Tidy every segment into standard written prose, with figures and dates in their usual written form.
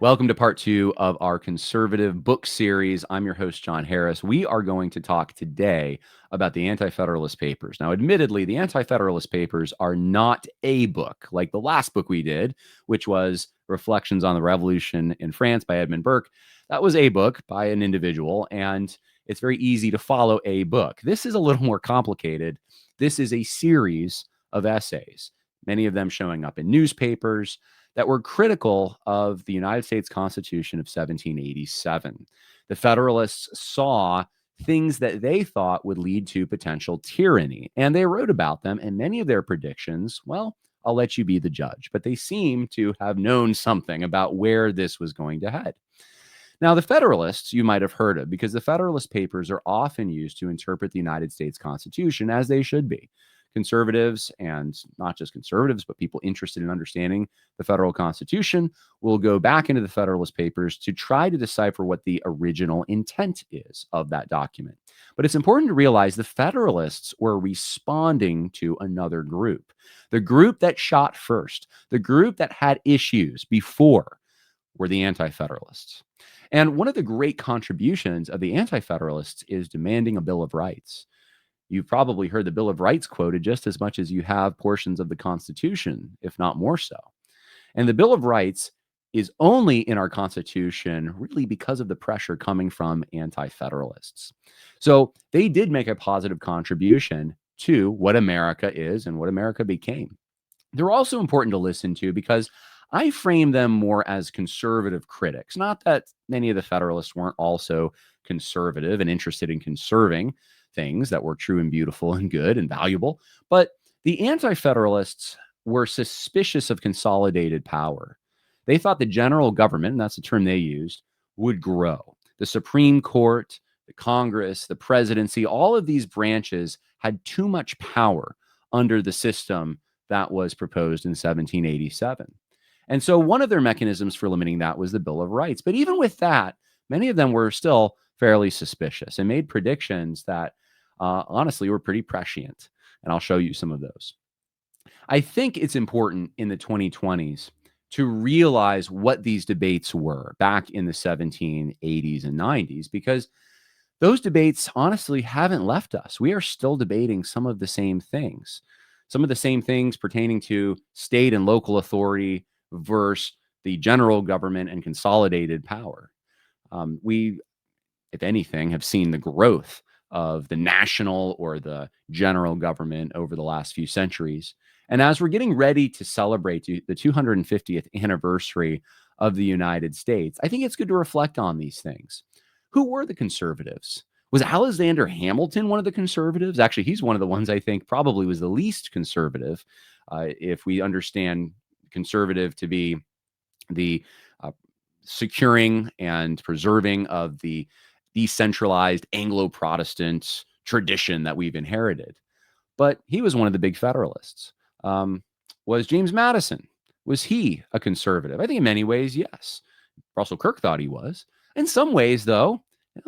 Welcome to part 2 of our conservative book series. I'm your host, John Harris. We are going to talk today about the Anti-Federalist Papers. Now, admittedly, the Anti-Federalist Papers are not a book like the last book we did, which was Reflections on the Revolution in France by Edmund Burke. That was a book by an individual, and it's very easy to follow a book. This is a little more complicated. This is a series of essays, many of them showing up in newspapers, that were critical of the United States Constitution of 1787. The Federalists saw things that they thought would lead to potential tyranny, and they wrote about them. And many of their predictions, well, I'll let you be the judge, but they seem to have known something about where this was going to head. Now, the Federalists you might have heard of because the Federalist Papers are often used to interpret the United States Constitution as they should be. Conservatives, and not just conservatives, but people interested in understanding the federal Constitution, will go back into the Federalist Papers to try to decipher what the original intent is of that document. But it's important to realize the Federalists were responding to another group, the group that shot first, the group that had issues before were the Anti-Federalists. And one of the great contributions of the Anti-Federalists is demanding a Bill of Rights. You've probably heard the Bill of Rights quoted just as much as you have portions of the Constitution, if not more so. And the Bill of Rights is only in our Constitution really because of the pressure coming from Anti-Federalists. So they did make a positive contribution to what America is and what America became. They're also important to listen to because I frame them more as conservative critics. Not that many of the Federalists weren't also conservative and interested in conserving things that were true and beautiful and good and valuable, but the Anti-Federalists were suspicious of consolidated power. They thought the general government, and that's the term they used, would grow. The Supreme Court, the Congress, the presidency, all of these branches had too much power under the system that was proposed in 1787. And so one of their mechanisms for limiting that was the Bill of Rights. But even with that, many of them were still fairly suspicious and made predictions that honestly were pretty prescient. And I'll show you some of those. I think it's important in the 2020s to realize what these debates were back in the 1780s and 90s, because those debates honestly haven't left us. We are still debating some of the same things pertaining to state and local authority versus the general government and consolidated power. We, if anything, have seen the growth of the national or the general government over the last few centuries. And as we're getting ready to celebrate the 250th anniversary of the United States, I think it's good to reflect on these things. Who were the conservatives? Was Alexander Hamilton one of the conservatives? Actually, he's one of the ones I think probably was the least conservative, if we understand conservative to be the securing and preserving of the decentralized Anglo-Protestant tradition that we've inherited. But he was one of the big Federalists. Was James Madison, was he a conservative? I think in many ways, yes. Russell Kirk thought he was. In some ways, though,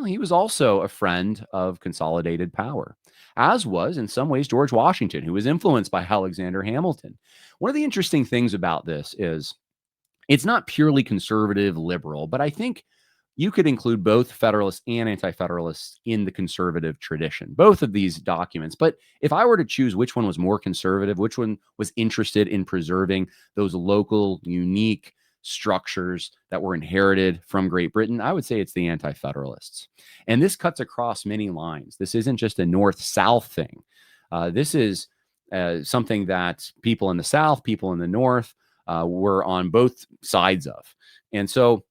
he was also a friend of consolidated power, as was in some ways George Washington, who was influenced by Alexander Hamilton. One of the interesting things about this is it's not purely conservative liberal, but I think you could include both Federalists and Anti-Federalists in the conservative tradition, both of these documents. But if I were to choose which one was more conservative, which one was interested in preserving those local, unique structures that were inherited from Great Britain, I would say it's the Anti-Federalists. And this cuts across many lines. This isn't just a North-South thing. This is something that people in the South, people in the North were on both sides of. And so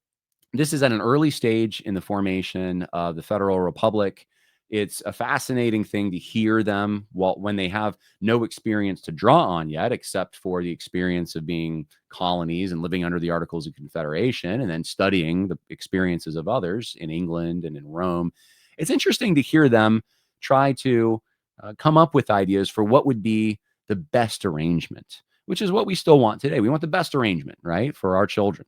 this is at an early stage in the formation of the Federal Republic. It's a fascinating thing to hear them when they have no experience to draw on yet, except for the experience of being colonies and living under the Articles of Confederation and then studying the experiences of others in England and in Rome. It's interesting to hear them try to come up with ideas for what would be the best arrangement, which is what we still want today. We want the best arrangement, right, for our children.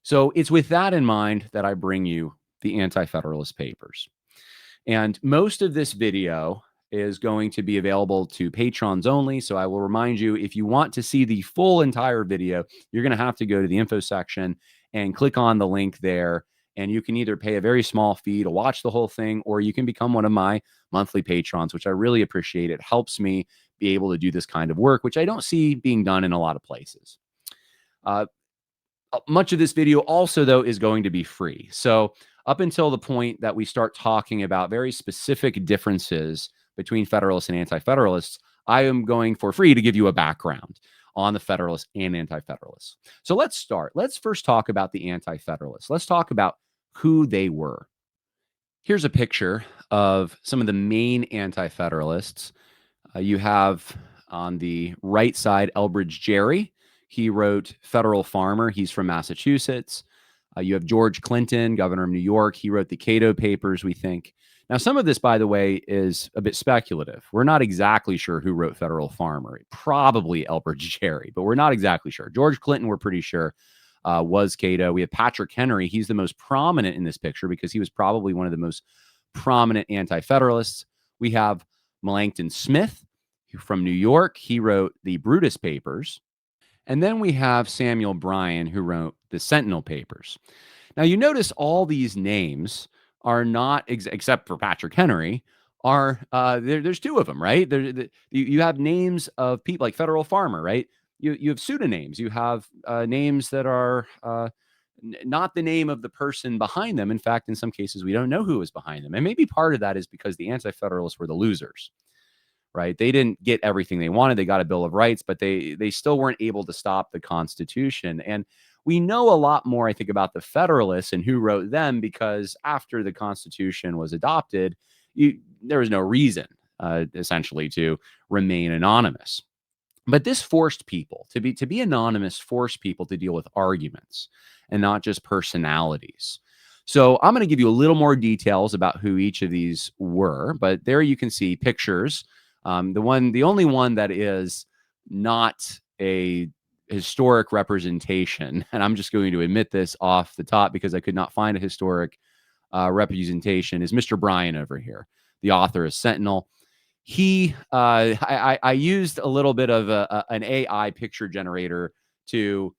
So it's with that in mind that I bring you the Anti-Federalist Papers. And most of this video is going to be available to patrons only. So I will remind you, if you want to see the full entire video, you're going to have to go to the info section and click on the link there. And you can either pay a very small fee to watch the whole thing, or you can become one of my monthly patrons, which I really appreciate. It helps me be able to do this kind of work, which I don't see being done in a lot of places. Uh, Much of this video also, though, is going to be free. So up until the point that we start talking about very specific differences between Federalists and Anti-Federalists, I am going for free to give you a background on the Federalists and Anti-Federalists. So let's start. Let's first talk about the Anti-Federalists. Let's talk about who they were. Here's a picture of some of the main Anti-Federalists. You have on the right side Elbridge Gerry. He wrote Federal Farmer. He's from Massachusetts. You have George Clinton, governor of New York. He wrote the Cato Papers, we think. Now, some of this, by the way, is a bit speculative. We're not exactly sure who wrote Federal Farmer. Probably Elbridge Gerry, but we're not exactly sure. George Clinton, we're pretty sure, was Cato. We have Patrick Henry. He's the most prominent in this picture because he was probably one of the most prominent Anti-Federalists. We have Melancton Smith from New York. He wrote the Brutus Papers. And then we have Samuel Bryan, who wrote the Sentinel Papers. Now, you notice all these names are not, except for Patrick Henry, are there's two of them, right? You have names of people like Federal Farmer, right? You have pseudonyms. You have names that are not the name of the person behind them. In fact, in some cases, we don't know who was behind them. And maybe part of that is because the Anti-Federalists were the losers, right? They didn't get everything they wanted. They got a Bill of Rights, but they still weren't able to stop the Constitution. And we know a lot more, I think, about the Federalists and who wrote them because after the Constitution was adopted, there was no reason, essentially, to remain anonymous. But this forced people to be anonymous, forced people to deal with arguments and not just personalities. So I'm going to give you a little more details about who each of these were, but there you can see pictures. The only one that is not a historic representation, and I'm just going to admit this off the top because I could not find a historic representation, is Mr. Bryan over here. The author is Sentinel. I used a little bit of an AI picture generator to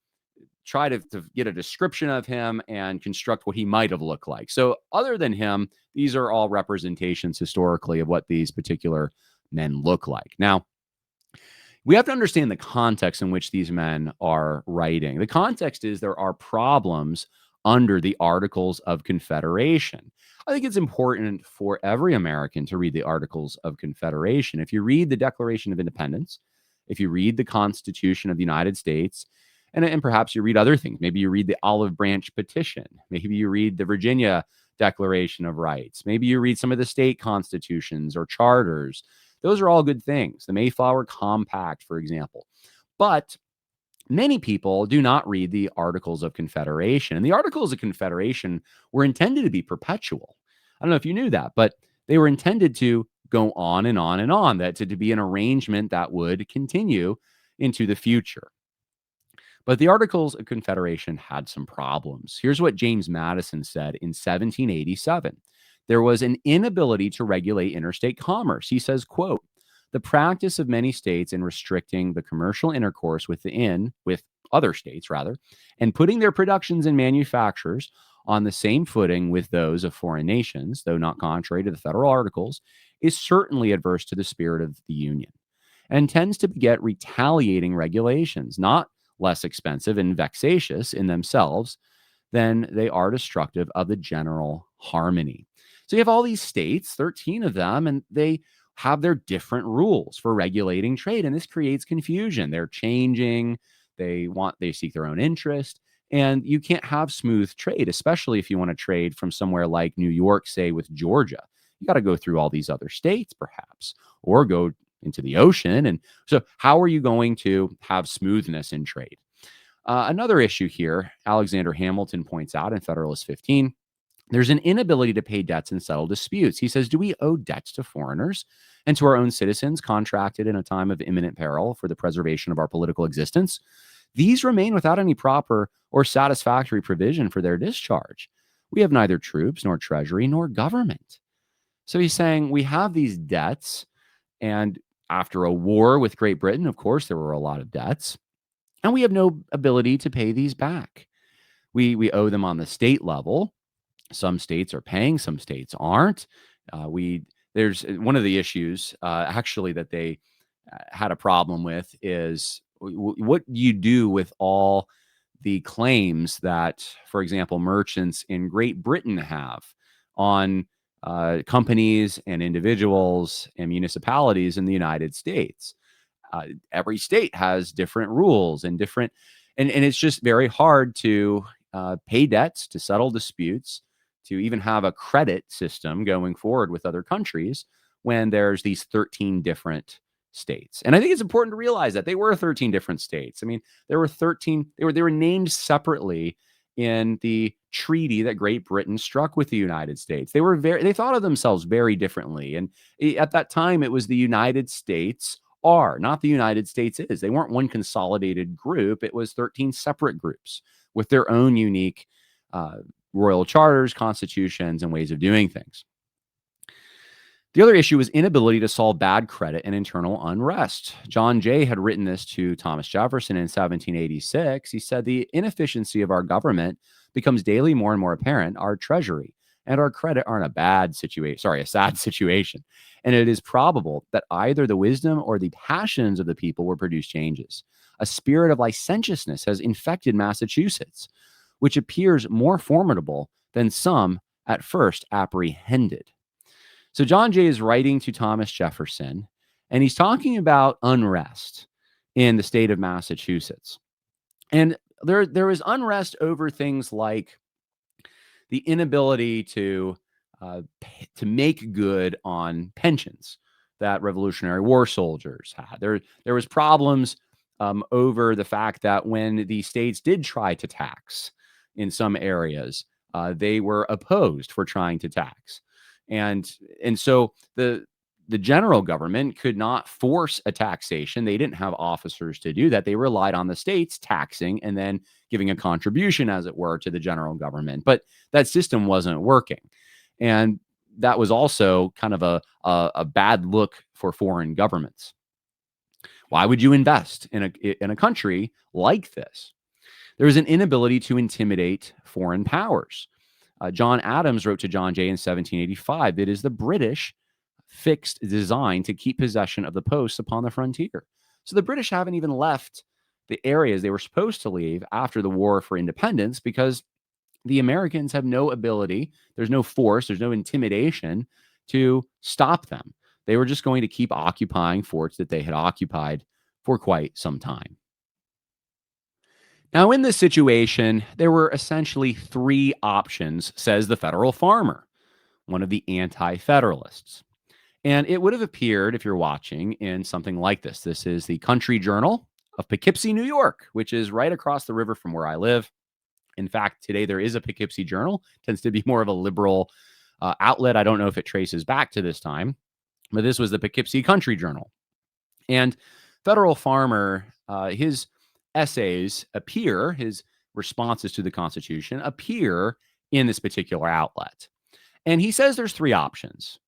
try to get a description of him and construct what he might have looked like. So other than him, these are all representations historically of what these particular men look like. Now, we have to understand the context in which these men are writing. The context is there are problems under the Articles of Confederation. I think it's important for every American to read the Articles of Confederation. If you read the Declaration of Independence, if you read the Constitution of the United States, and perhaps you read other things, maybe you read the Olive Branch Petition, maybe you read the Virginia Declaration of Rights, maybe you read some of the state constitutions or charters. Those are all good things. The Mayflower Compact, for example. But many people do not read the Articles of Confederation. And the Articles of Confederation were intended to be perpetual. I don't know if you knew that, but they were intended to go on and on and on, that to be an arrangement that would continue into the future. But the Articles of Confederation had some problems. Here's what James Madison said in 1787. There was an inability to regulate interstate commerce. He says, quote, the practice of many states in restricting the commercial intercourse with other states, rather, and putting their productions and manufactures on the same footing with those of foreign nations, though not contrary to the federal articles, is certainly adverse to the spirit of the Union and tends to beget retaliating regulations, not less expensive and vexatious in themselves than they are destructive of the general harmony. So you have all these states, 13 of them, and they have their different rules for regulating trade, and this creates confusion. They're changing, they seek their own interest, and you can't have smooth trade, especially if you want to trade from somewhere like New York, say, with Georgia. You got to go through all these other states, perhaps, or go into the ocean. And so how are you going to have smoothness in trade? Another issue here, Alexander Hamilton points out in Federalist 15, there's an inability to pay debts and settle disputes. He says, do we owe debts to foreigners and to our own citizens contracted in a time of imminent peril for the preservation of our political existence? These remain without any proper or satisfactory provision for their discharge. We have neither troops nor treasury nor government. So he's saying we have these debts, and after a war with Great Britain, of course, there were a lot of debts, and we have no ability to pay these back. We owe them on the state level. Some states are paying, some states aren't. We There's one of the issues actually that they had a problem with is what you do with all the claims that, for example, merchants in Great Britain have on companies and individuals and municipalities in the United States. Every state has different rules and different, and it's just very hard to pay debts, to settle disputes, to even have a credit system going forward with other countries when there's these 13 different states. And I think it's important to realize that they were 13 different states. I mean, there were 13, they were named separately in the treaty that Great Britain struck with the United States. They thought of themselves very differently. And at that time, it was the United States are, not the United States is. They weren't one consolidated group. It was 13 separate groups with their own unique uh, royal charters, constitutions, and ways of doing things. The other issue was inability to solve bad credit and internal unrest. John Jay had written this to Thomas Jefferson in 1786. He said, "The inefficiency of our government becomes daily more and more apparent. Our treasury and our credit are in a sad situation. And it is probable that either the wisdom or the passions of the people will produce changes. A spirit of licentiousness has infected Massachusetts, which appears more formidable than some at first apprehended." So John Jay is writing to Thomas Jefferson, and he's talking about unrest in the state of Massachusetts. And there was unrest over things like the inability to make good on pensions that Revolutionary War soldiers had. There was problems over the fact that when the states did try to tax in some areas, they were opposed for trying to tax, and so the general government could not force a taxation. They didn't have officers to do that. They relied on the states taxing and then giving a contribution, as it were, to the general government. But that system wasn't working. And that was also kind of a bad look for foreign governments. Why would you invest in a country like this? There was an inability to intimidate foreign powers. John Adams wrote to John Jay in 1785, "It is the British fixed design to keep possession of the posts upon the frontier." So the British haven't even left the areas they were supposed to leave after the war for independence because the Americans have no ability, there's no force, there's no intimidation to stop them. They were just going to keep occupying forts that they had occupied for quite some time. Now, in this situation, there were essentially three options, says the federal farmer, one of the anti-federalists. And it would have appeared, if you're watching, in something like this. This is the Country Journal of Poughkeepsie, New York, which is right across the river from where I live. In fact, today there is a Poughkeepsie Journal. It tends to be more of a liberal outlet. I don't know if it traces back to this time, but this was the Poughkeepsie Country Journal. And Federal Farmer, his essays appear, his responses to the Constitution appear in this particular outlet. And he says there's three options.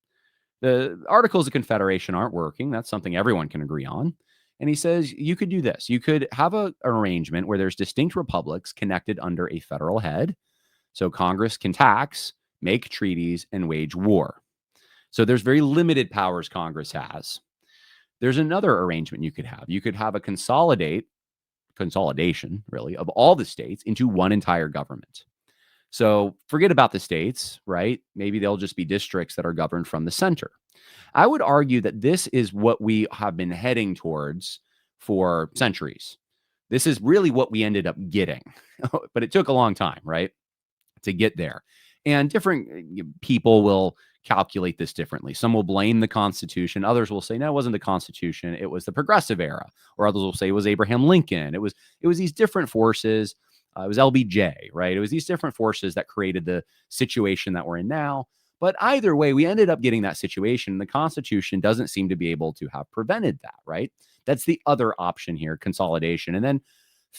The Articles of Confederation aren't working. That's something everyone can agree on. And he says you could do this. You could have an arrangement where there's distinct republics connected under a federal head. So Congress can tax, make treaties, and wage war. So there's very limited powers Congress has. There's another arrangement you could have. You could have a consolidation, really, of all the states into one entire government. So forget about the states, right? Maybe they'll just be districts that are governed from the center. I would argue that this is what we have been heading towards for centuries. This is really what we ended up getting, but it took a long time, right, to get there. And different people will calculate this differently. Some will blame the Constitution. Others will say, no, it wasn't the Constitution. It was the Progressive Era. Or others will say it was Abraham Lincoln. It was these different forces. It was LBJ, right? It was these different forces that created the situation that we're in now. But either way, we ended up getting that situation. The Constitution doesn't seem to be able to have prevented that, right? That's the other option here, consolidation. And then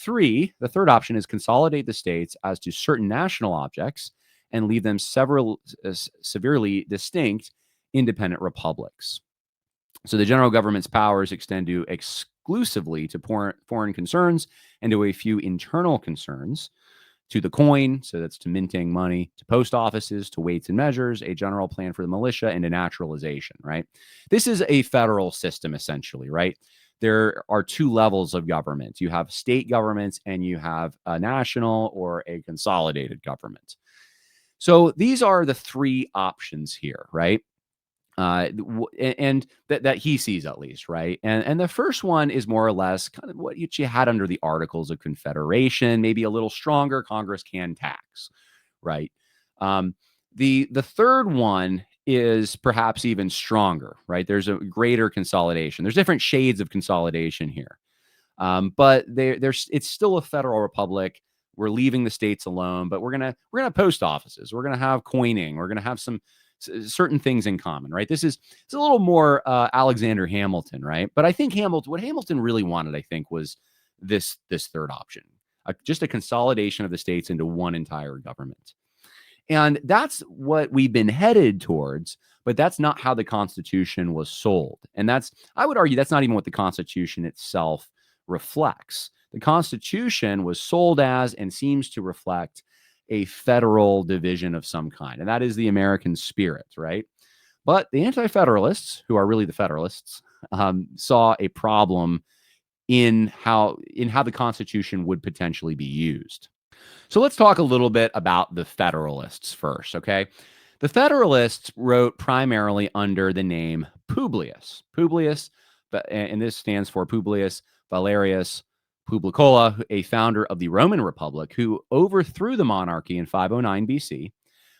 the third option is consolidate the states as to certain national objects and leave them severely distinct independent republics. So the general government's powers extend to exclusively to foreign concerns and to a few internal concerns. to the coin, so that's to minting money, to post offices, to weights and measures, a general plan for the militia, and to naturalization, right? This is a federal system, essentially, right? There are two levels of government. You have state governments and you have a national or a consolidated government. So these are the three options here, right? And that he sees, at least, right? And the first one is more or less kind of what you had under the Articles of Confederation, maybe a little stronger. Congress can tax, right? Um, the third one is perhaps even stronger, right? There's a greater consolidation. There's different shades of consolidation here. But there's it's still a federal republic. We're leaving the states alone, but we're gonna have post offices. We're gonna have coining. We're gonna have some certain things in common, right? It's a little more Alexander Hamilton, right? But I think what Hamilton really wanted, I think, was this third option, just a consolidation of the states into one entire government. And that's what we've been headed towards, but that's not how the Constitution was sold. And I would argue, that's not even what the Constitution itself reflects. The Constitution was sold as and seems to reflect a federal division of some kind, and that is the American spirit, right? But the Anti-Federalists, who are really the Federalists, saw a problem in how the Constitution would potentially be used. So let's talk a little bit about the Federalists first, okay? The Federalists wrote primarily under the name Publius. Publius, and this stands for Publius Valerius Publicola, a founder of the Roman Republic, who overthrew the monarchy in 509 BC,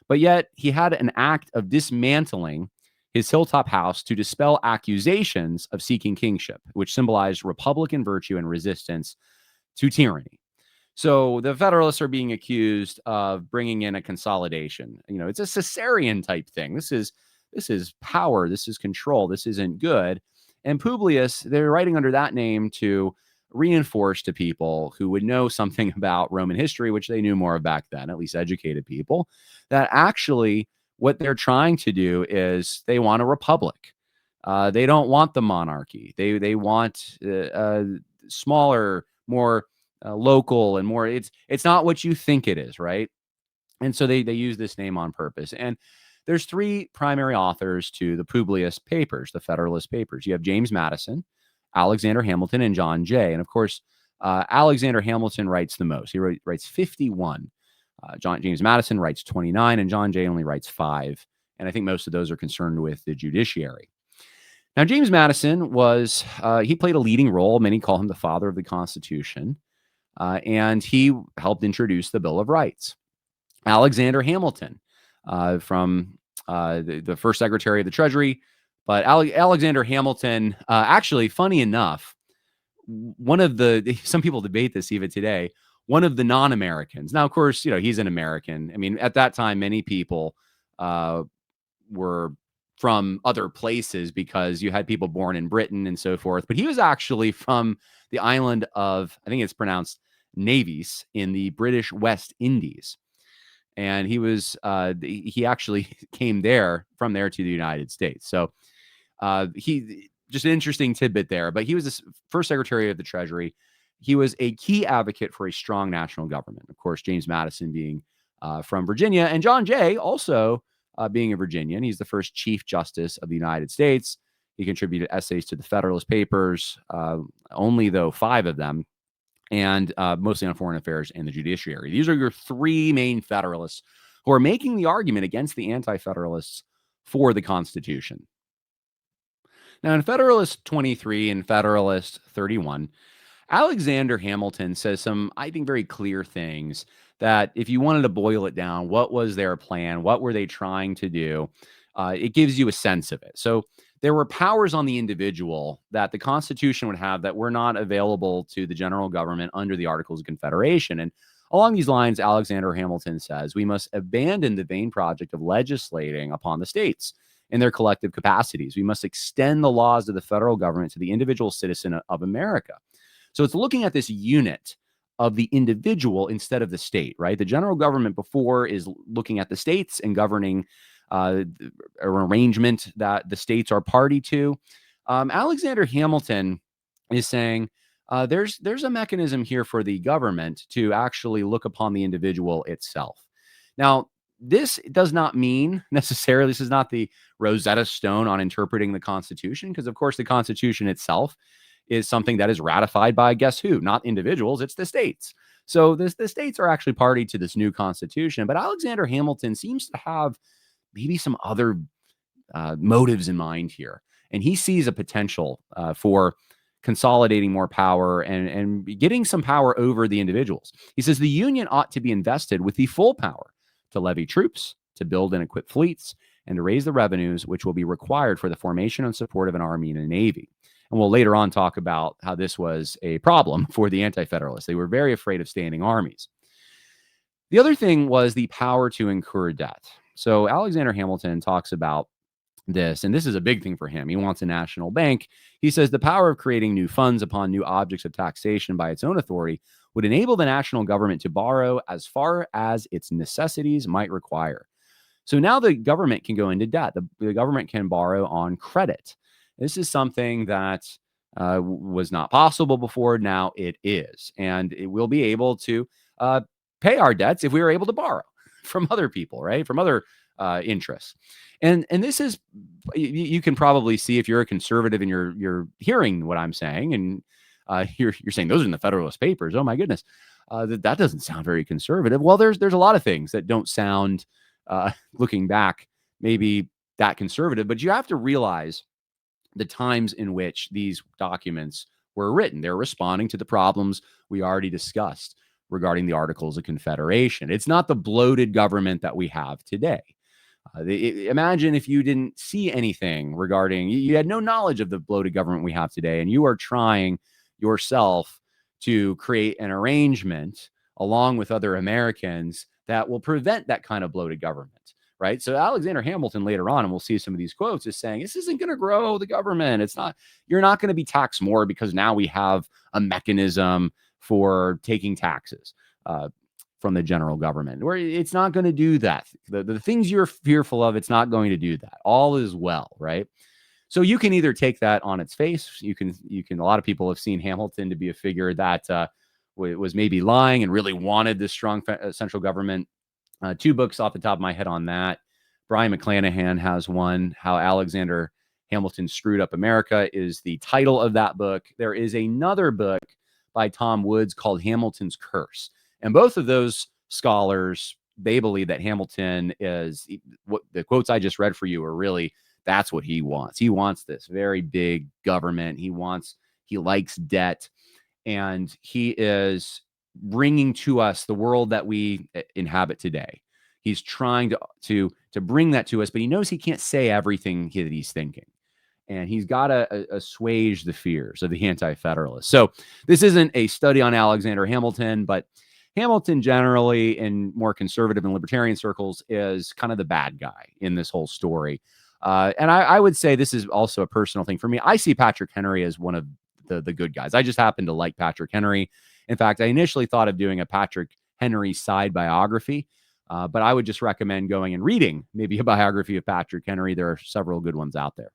but yet he had an act of dismantling his hilltop house to dispel accusations of seeking kingship, which symbolized republican virtue and resistance to tyranny. So the Federalists are being accused of bringing in a consolidation. It's a Caesarian type thing. This is power. This is control. This isn't good. And Publius, they're writing under that name to reinforce to people who would know something about Roman history, which they knew more of back then, at least educated people, that actually what they're trying to do is they want a republic. They don't want the monarchy. They want smaller, more local, and more. It's not what you think it is, right? And so they use this name on purpose. And there's three primary authors to the Publius Papers, the Federalist Papers. You have James Madison, Alexander Hamilton, and John Jay. And of course, Alexander Hamilton writes the most. He writes 51. James Madison writes 29, and John Jay only writes 5. And I think most of those are concerned with the judiciary. Now, James Madison he played a leading role. Many call him the father of the Constitution. And he helped introduce the Bill of Rights. Alexander Hamilton, from the first Secretary of the Treasury. But Alexander Hamilton, actually, funny enough, some people debate this even today, one of the non-Americans. Now, of course, he's an American. I mean, at that time, many people were from other places because you had people born in Britain and so forth. But he was actually from the island of, I think it's pronounced Navis, in the British West Indies. And he actually came from there to the United States. So he just an interesting tidbit there. But he was the first Secretary of the Treasury. He was a key advocate for a strong national government. Of course, James Madison being from Virginia, and John Jay also being a Virginian. He's the first Chief Justice of the United States. He contributed essays to the Federalist Papers, only though 5 of them, and mostly on foreign affairs and the judiciary. These are your three main Federalists who are making the argument against the Anti-Federalists for the Constitution. Now, in Federalist 23 and Federalist 31, Alexander Hamilton says some, I think, very clear things that if you wanted to boil it down, what was their plan? What were they trying to do? It gives you a sense of it. So there were powers on the individual that the Constitution would have that were not available to the general government under the Articles of Confederation. And along these lines, Alexander Hamilton says, we must abandon the vain project of legislating upon the states in their collective capacities. We must extend the laws of the federal government to the individual citizen of America. So it's looking at this unit of the individual instead of the state, right? The general government before is looking at the states and governing an arrangement that the states are party to. Alexander Hamilton is saying, there's a mechanism here for the government to actually look upon the individual itself. Now, this does not mean necessarily, this is not the Rosetta Stone on interpreting the Constitution, because of course the Constitution itself is something that is ratified by guess who? Not individuals, it's the states. So the states are actually party to this new Constitution, but Alexander Hamilton seems to have maybe some other motives in mind here. And he sees a potential for consolidating more power and getting some power over the individuals. He says the Union ought to be invested with the full power to levy troops, to build and equip fleets, and to raise the revenues which will be required for the formation and support of an army and a navy. And we'll later on talk about how this was a problem for the Anti-Federalists. They were very afraid of standing armies. The other thing was the power to incur debt. So Alexander Hamilton talks about this, and this is a big thing for him. He wants a national bank. He says the power of creating new funds upon new objects of taxation by its own authority would enable the national government to borrow as far as its necessities might require. So now the government can go into debt. The government can borrow on credit. This is something that was not possible before. Now it is. And it will be able to pay our debts if we are able to borrow from other people, right? From other interests. And this is, you can probably see if you're a conservative and you're hearing what I'm saying, and you're saying those are in the Federalist Papers. Oh my goodness, that doesn't sound very conservative. Well, there's a lot of things that don't sound, looking back, maybe that conservative, but you have to realize the times in which these documents were written. They're responding to the problems we already discussed regarding the Articles of Confederation. It's not the bloated government that we have today. Imagine if you didn't see anything regarding, you had no knowledge of the bloated government we have today, and you are trying yourself to create an arrangement along with other Americans that will prevent that kind of bloated government, right? So Alexander Hamilton later on, and we'll see some of these quotes, is saying this isn't going to grow the government. It's not, you're not going to be taxed more because now we have a mechanism for taking taxes from the general government, where it's not going to do that. The things you're fearful of, it's not going to do that. All is well, right? So you can either take that on its face. You can, a lot of people have seen Hamilton to be a figure that was maybe lying and really wanted this strong central government. Two books off the top of my head on that. Brian McClanahan has one, How Alexander Hamilton Screwed Up America is the title of that book. There is another book by Tom Woods called Hamilton's Curse. And both of those scholars, they believe that Hamilton is, what the quotes I just read for you are really, that's what he wants. He wants this very big government. He likes debt. And he is bringing to us the world that we inhabit today. He's trying to bring that to us, but he knows he can't say everything that he's thinking. And he's got to assuage the fears of the Anti-Federalists. So this isn't a study on Alexander Hamilton, but Hamilton generally in more conservative and libertarian circles is kind of the bad guy in this whole story. And I would say this is also a personal thing for me. I see Patrick Henry as one of the good guys. I just happen to like Patrick Henry. In fact, I initially thought of doing a Patrick Henry side biography, but I would just recommend going and reading maybe a biography of Patrick Henry. There are several good ones out there.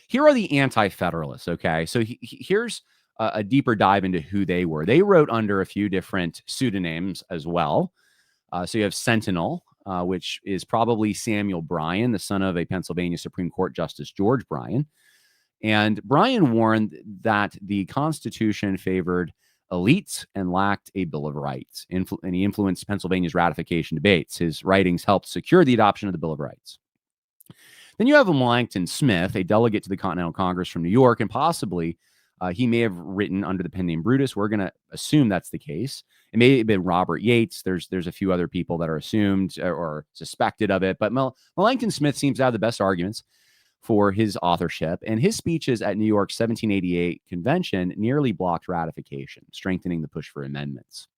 Here are the Anti-Federalists, okay? So here's a deeper dive into who they were. They wrote under a few different pseudonyms as well. So you have Sentinel, which is probably Samuel Bryan, the son of a Pennsylvania Supreme Court Justice George Bryan. And Bryan warned that the Constitution favored elites and lacked a Bill of Rights, and he influenced Pennsylvania's ratification debates. His writings helped secure the adoption of the Bill of Rights. Then you have Langton Smith, a delegate to the Continental Congress from New York, and possibly he may have written under the pen name Brutus. We're going to assume that's the case. It may have been Robert Yates. There's a few other people that are assumed or suspected of it, but Langton Smith seems to have the best arguments for his authorship, and his speeches at New York's 1788 convention nearly blocked ratification, strengthening the push for amendments.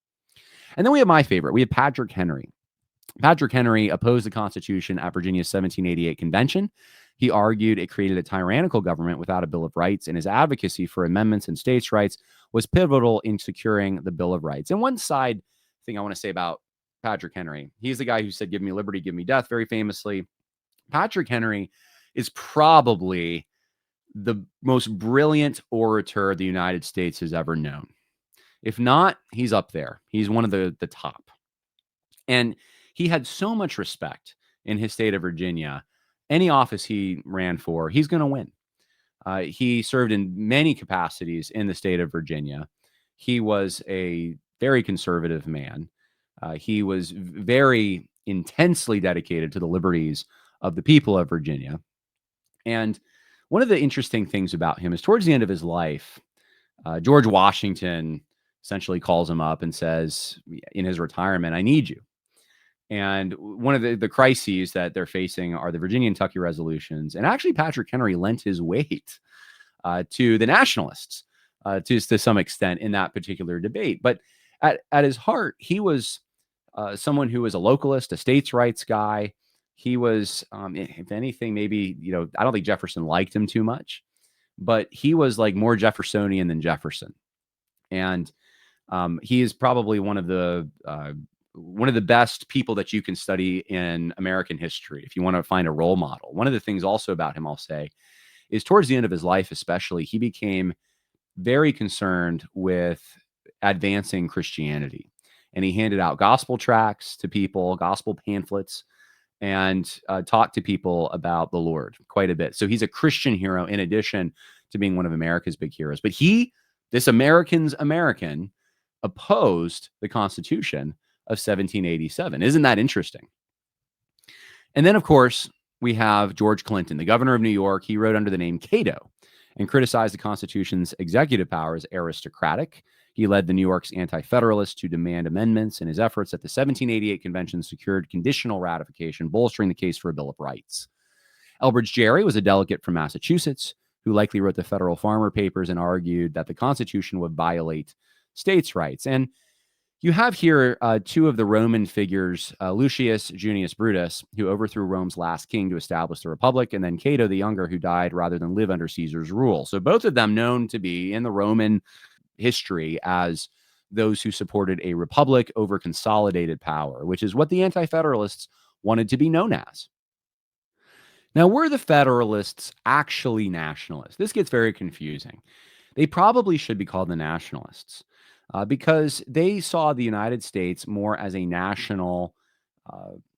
And then we have my favorite. We have Patrick Henry. Patrick Henry opposed the Constitution at Virginia's 1788 convention. He argued it created a tyrannical government without a Bill of Rights, and his advocacy for amendments and states' rights was pivotal in securing the Bill of Rights. And one side thing I want to say about Patrick Henry, he's the guy who said, "Give me liberty, give me death," very famously. Patrick Henry is probably the most brilliant orator the United States has ever known. If not, he's up there. He's one of the top. And he had so much respect in his state of Virginia. Any office he ran for, he's going to win. He served in many capacities in the state of Virginia. He was a very conservative man. He was very intensely dedicated to the liberties of the people of Virginia. And one of the interesting things about him is towards the end of his life, George Washington essentially calls him up and says, in his retirement, I need you. And one of the crises that they're facing are the Virginia and Kentucky resolutions. And actually, Patrick Henry lent his weight to the nationalists to some extent in that particular debate. But at his heart, he was someone who was a localist, a states' rights guy. He was, if anything, maybe, I don't think Jefferson liked him too much, but he was like more Jeffersonian than Jefferson. And he is probably one of the best people that you can study in American history if you want to find a role model. One of the things also about him, I'll say, is towards the end of his life, especially, he became very concerned with advancing Christianity. And he handed out gospel tracts to people, gospel pamphlets, and talked to people about the Lord quite a bit. So he's a Christian hero in addition to being one of America's big heroes. But this American, opposed the Constitution of 1787. Isn't that interesting? And then, of course, we have George Clinton, the governor of New York. He wrote under the name Cato and criticized the Constitution's executive power as aristocratic. He led the New York's Anti-Federalists to demand amendments, and his efforts at the 1788 convention secured conditional ratification, bolstering the case for a Bill of Rights. Elbridge Gerry was a delegate from Massachusetts who likely wrote the Federal Farmer Papers and argued that the Constitution would violate states' rights. And you have here two of the Roman figures, Lucius Junius Brutus, who overthrew Rome's last king to establish the Republic, and then Cato the Younger, who died rather than live under Caesar's rule. So both of them known to be in the Roman history as those who supported a republic over consolidated power, which is what the Anti-Federalists wanted to be known as. Now, were the Federalists actually nationalists? This gets very confusing. They probably should be called the Nationalists. Because they saw the United States more as a national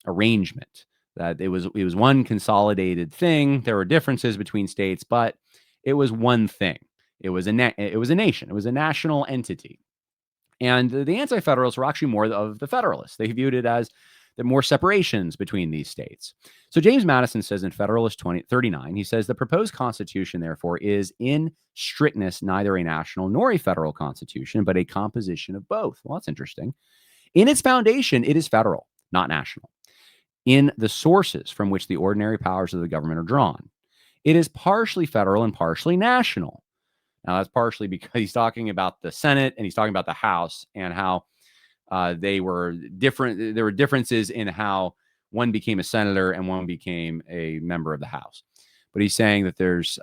arrangement, that it was one consolidated thing. There were differences between states, but it was one thing. It was a nation. It was a national entity. And the Anti-Federalists were actually more of the Federalists. They viewed it as there are more separations between these states. So James Madison says in Federalist 39, he says, the proposed Constitution, therefore, is in strictness neither a national nor a federal constitution, but a composition of both. Well, that's interesting. In its foundation, it is federal, not national. In the sources from which the ordinary powers of the government are drawn, it is partially federal and partially national. Now, that's partially because he's talking about the Senate and he's talking about the House and how they were different. There were differences in how one became a senator and one became a member of the House. But he's saying that there's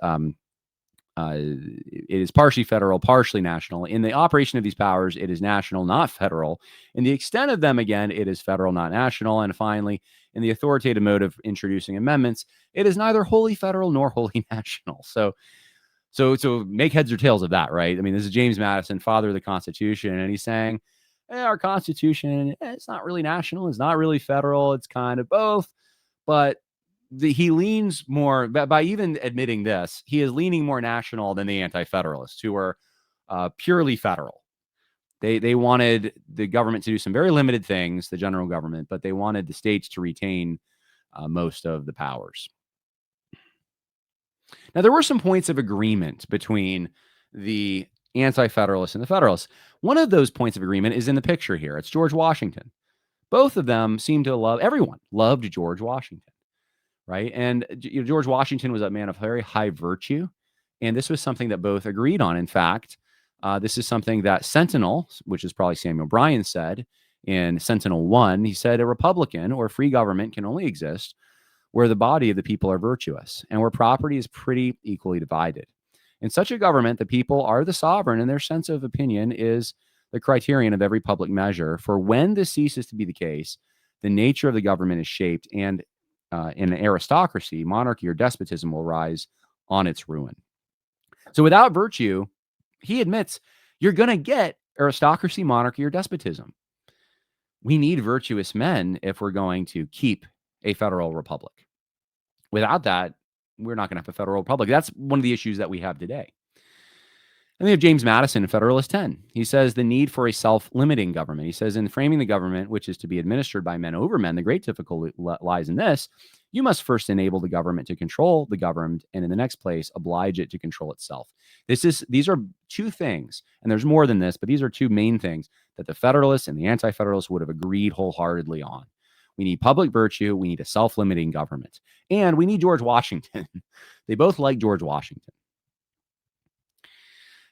it is partially federal, partially national. In the operation of these powers, it is national, not federal. In the extent of them, again, it is federal, not national. And finally, in the authoritative mode of introducing amendments, it is neither wholly federal nor wholly national. So make heads or tails of that, right? I mean, this is James Madison, father of the Constitution, and he's saying, our Constitution, it's not really national, it's not really federal, it's kind of both. But he leans more, by even admitting this, he is leaning more national than the Anti-Federalists, who are purely federal. They wanted the government to do some very limited things, the general government, but they wanted the states to retain most of the powers. Now, there were some points of agreement between the Anti-Federalists and the Federalists. One of those points of agreement is in the picture here. It's George Washington. Both of them seem to everyone loved George Washington, right? And George Washington was a man of very high virtue, and this was something that both agreed on. In fact, this is something that Sentinel, which is probably Samuel Bryan, said in Sentinel 1. He said, a republican or free government can only exist where the body of the people are virtuous and where property is pretty equally divided. In such a government, the people are the sovereign, and their sense of opinion is the criterion of every public measure. For when this ceases to be the case, the nature of the government is shaped, and in an aristocracy, monarchy or despotism will rise on its ruin. So without virtue, he admits you're going to get aristocracy, monarchy, or despotism. We need virtuous men if we're going to keep a federal republic. Without that, we're not going to have a federal republic. That's one of the issues that we have today. And we have James Madison in Federalist 10. He says the need for a self-limiting government. He says in framing the government, which is to be administered by men over men, the great difficulty lies in this. You must first enable the government to control the governed, and in the next place, oblige it to control itself. These are two things, and there's more than this, but these are two main things that the Federalists and the Anti-Federalists would have agreed wholeheartedly on. We need public virtue. We need a self-limiting government. And we need George Washington. They both like George Washington.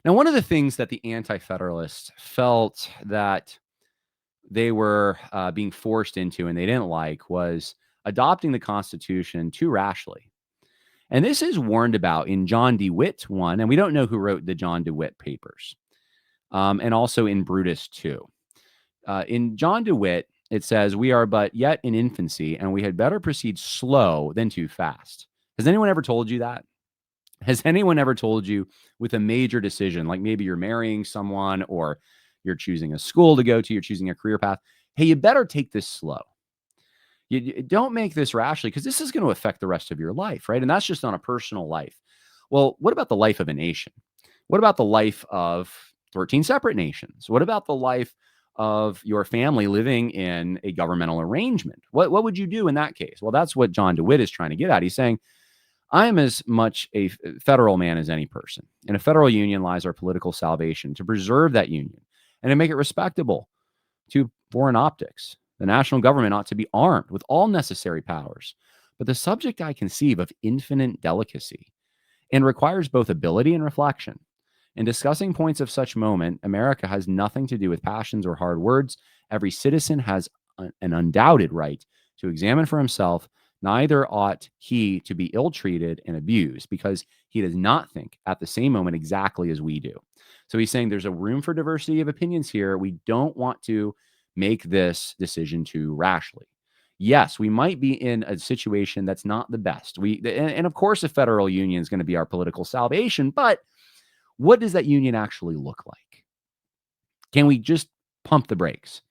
Now, one of the things that the Anti-Federalists felt that they were being forced into and they didn't like was adopting the Constitution too rashly. And this is warned about in John DeWitt 1, and we don't know who wrote the John DeWitt papers, and also in Brutus 2. In John DeWitt, it says, we are but yet in infancy, and we had better proceed slow than too fast. Has anyone ever told you that? Has anyone ever told you with a major decision, like maybe you're marrying someone or you're choosing a school to go to, you're choosing a career path, hey, you better take this slow. You don't make this rashly because this is going to affect the rest of your life, right? And that's just on a personal life. Well, what about the life of a nation? What about the life of 13 separate nations? What about the life of your family living in a governmental arrangement? What would you do in that case? Well, that's what John DeWitt is trying to get at. He's saying, I am as much a federal man as any person. In a federal union lies our political salvation, to preserve that union and to make it respectable to foreign optics. The national government ought to be armed with all necessary powers. But the subject I conceive of infinite delicacy and requires both ability and reflection. In discussing points of such moment, America has nothing to do with passions or hard words. Every citizen has an undoubted right to examine for himself. Neither ought he to be ill-treated and abused because he does not think at the same moment exactly as we do. So he's saying there's a room for diversity of opinions here. We don't want to make this decision too rashly. Yes, we might be in a situation that's not the best. And of course, a federal union is going to be our political salvation, but what does that union actually look like? Can we just pump the brakes?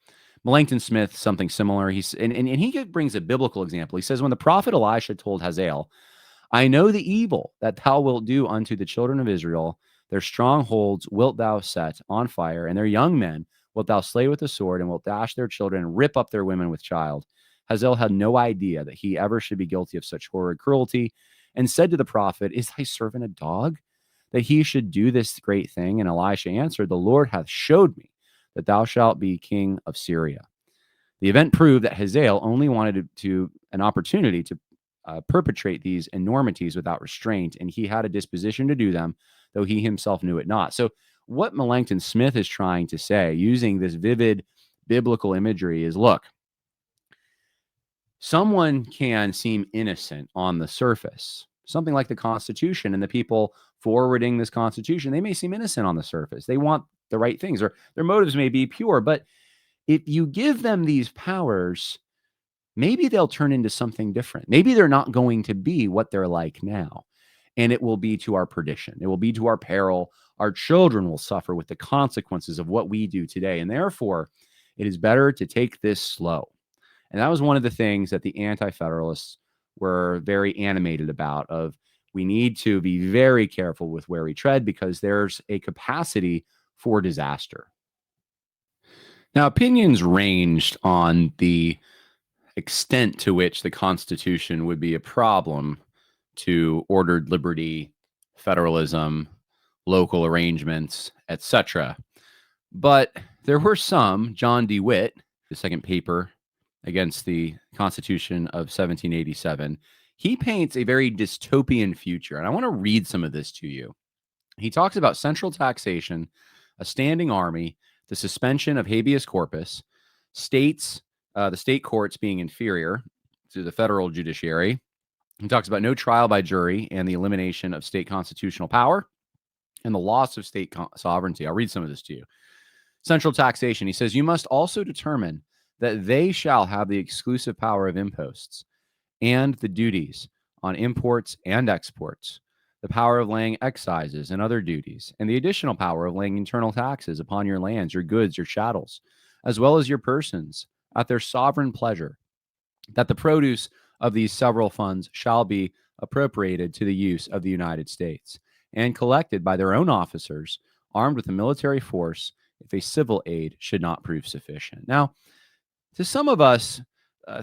Melanchthon Smith, something similar. And he brings a biblical example. He says, when the prophet Elisha told Hazael, I know the evil that thou wilt do unto the children of Israel. Their strongholds wilt thou set on fire, and their young men wilt thou slay with the sword, and wilt dash their children and rip up their women with child. Hazael had no idea that he ever should be guilty of such horrid cruelty, and said to the prophet, is thy servant a dog, that he should do this great thing? And Elisha answered, the Lord hath showed me that thou shalt be king of Syria. The event proved that Hazael only wanted an opportunity to perpetrate these enormities without restraint, and he had a disposition to do them, though he himself knew it not. So what Melanchthon Smith is trying to say, using this vivid biblical imagery, is, look, someone can seem innocent on the surface. Something like the Constitution and the people forwarding this Constitution, they may seem innocent on the surface. They want the right things, or their motives may be pure. But if you give them these powers, maybe they'll turn into something different. Maybe they're not going to be what they're like now. And it will be to our perdition. It will be to our peril. Our children will suffer with the consequences of what we do today. And therefore, it is better to take this slow. And that was one of the things that the Anti-Federalists were very animated about, of we need to be very careful with where we tread because there's a capacity for disaster. Now, opinions ranged on the extent to which the Constitution would be a problem to ordered liberty, federalism, local arrangements, etc. But there were some. John DeWitt, the second paper against the Constitution of 1787, he paints a very dystopian future. And I want to read some of this to you. He talks about central taxation, a standing army, the suspension of habeas corpus, states, the state courts being inferior to the federal judiciary. He talks about no trial by jury and the elimination of state constitutional power and the loss of state sovereignty. I'll read some of this to you. Central taxation. He says, you must also determine that they shall have the exclusive power of imposts and the duties on imports and exports, the power of laying excises and other duties, and the additional power of laying internal taxes upon your lands, your goods, your chattels, as well as your persons, at their sovereign pleasure, that the produce of these several funds shall be appropriated to the use of the United States, and collected by their own officers, armed with a military force, if a civil aid should not prove sufficient. Now, to some of us,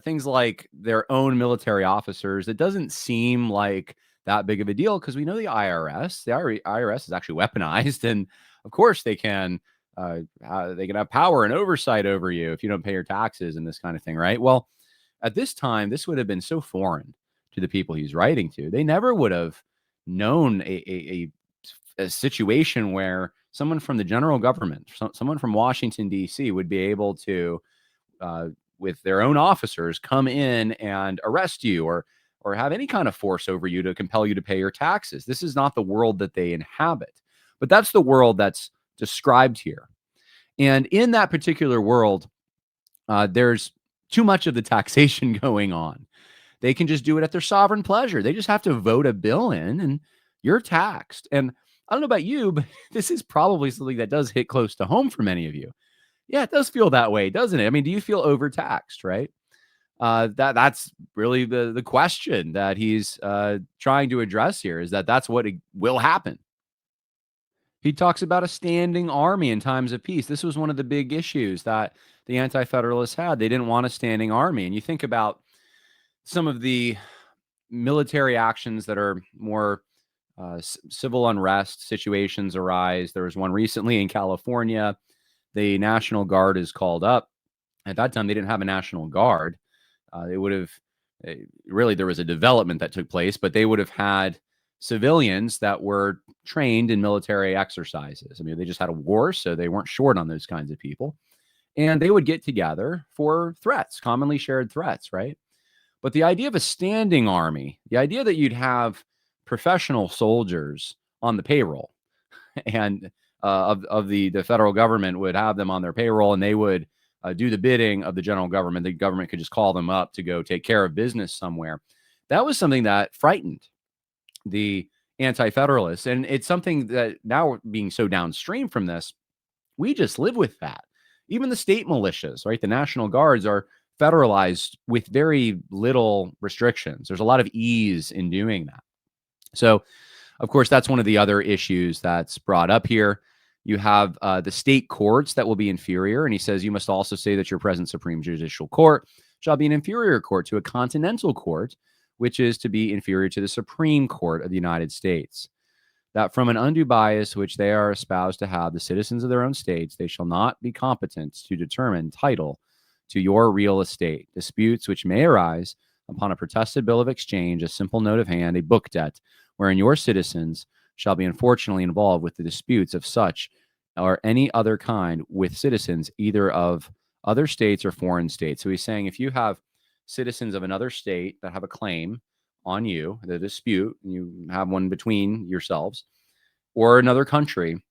things like their own military officers, it doesn't seem like that big of a deal because we know the IRS. The IRS is actually weaponized, and of course they can have power and oversight over you if you don't pay your taxes and this kind of thing, right? Well, at this time, this would have been so foreign to the people he's writing to. They never would have known a situation where someone from the general government, someone from Washington, D.C., would be able to, with their own officers, come in and arrest you or have any kind of force over you to compel you to pay your taxes. This is not the world that they inhabit. But that's the world that's described here. And in that particular world, there's too much of the taxation going on. They can just do it at their sovereign pleasure. They just have to vote a bill in and you're taxed. And I don't know about you, but this is probably something that does hit close to home for many of you. Yeah, it does feel that way, doesn't it? I mean, do you feel overtaxed, right? That's really the question that he's trying to address here, is that's what will happen. He talks about a standing army in times of peace. This was one of the big issues that the Anti-Federalists had. They didn't want a standing army. And you think about some of the military actions that are more civil unrest situations arise. There was one recently in California. The National Guard is called up. At that time, they didn't have a National Guard. They would have really, there was a development that took place, but they would have had civilians that were trained in military exercises. I mean, they just had a war, so they weren't short on those kinds of people. And they would get together for threats, commonly shared threats, right? But the idea of a standing army, the idea that you'd have professional soldiers on the payroll and of the federal government would have them on their payroll, and they would do the bidding of the general government. The government could just call them up to go take care of business somewhere. That was something that frightened the Anti-Federalists. And it's something that now, being so downstream from this, we just live with that. Even the state militias, right? The National Guards are federalized with very little restrictions. There's a lot of ease in doing that. So, of course, that's one of the other issues that's brought up here. You have the state courts that will be inferior. And he says, you must also say that your present Supreme Judicial Court shall be an inferior court to a continental court, which is to be inferior to the Supreme Court of the United States. That from an undue bias which they are espoused to have, the citizens of their own states, they shall not be competent to determine title to your real estate. Disputes which may arise upon a protested bill of exchange, a simple note of hand, a book debt, wherein your citizens shall be unfortunately involved with the disputes of such or any other kind with citizens either of other states or foreign states. So he's saying if you have citizens of another state that have a claim on you, the dispute, you have one between yourselves, or another country,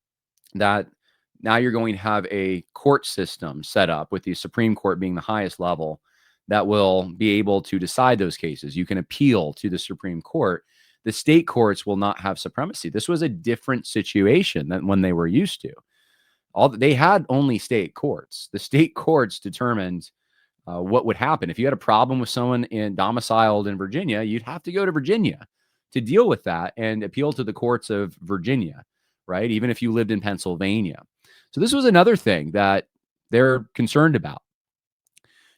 that now you're going to have a court system set up with the Supreme Court being the highest level that will be able to decide those cases. You can appeal to the Supreme Court. The state courts will not have supremacy. This was a different situation than when they were used to. They had only state courts. The state courts determined what would happen. If you had a problem with someone domiciled in Virginia, you'd have to go to Virginia to deal with that and appeal to the courts of Virginia, right? Even if you lived in Pennsylvania. So this was another thing that they're concerned about.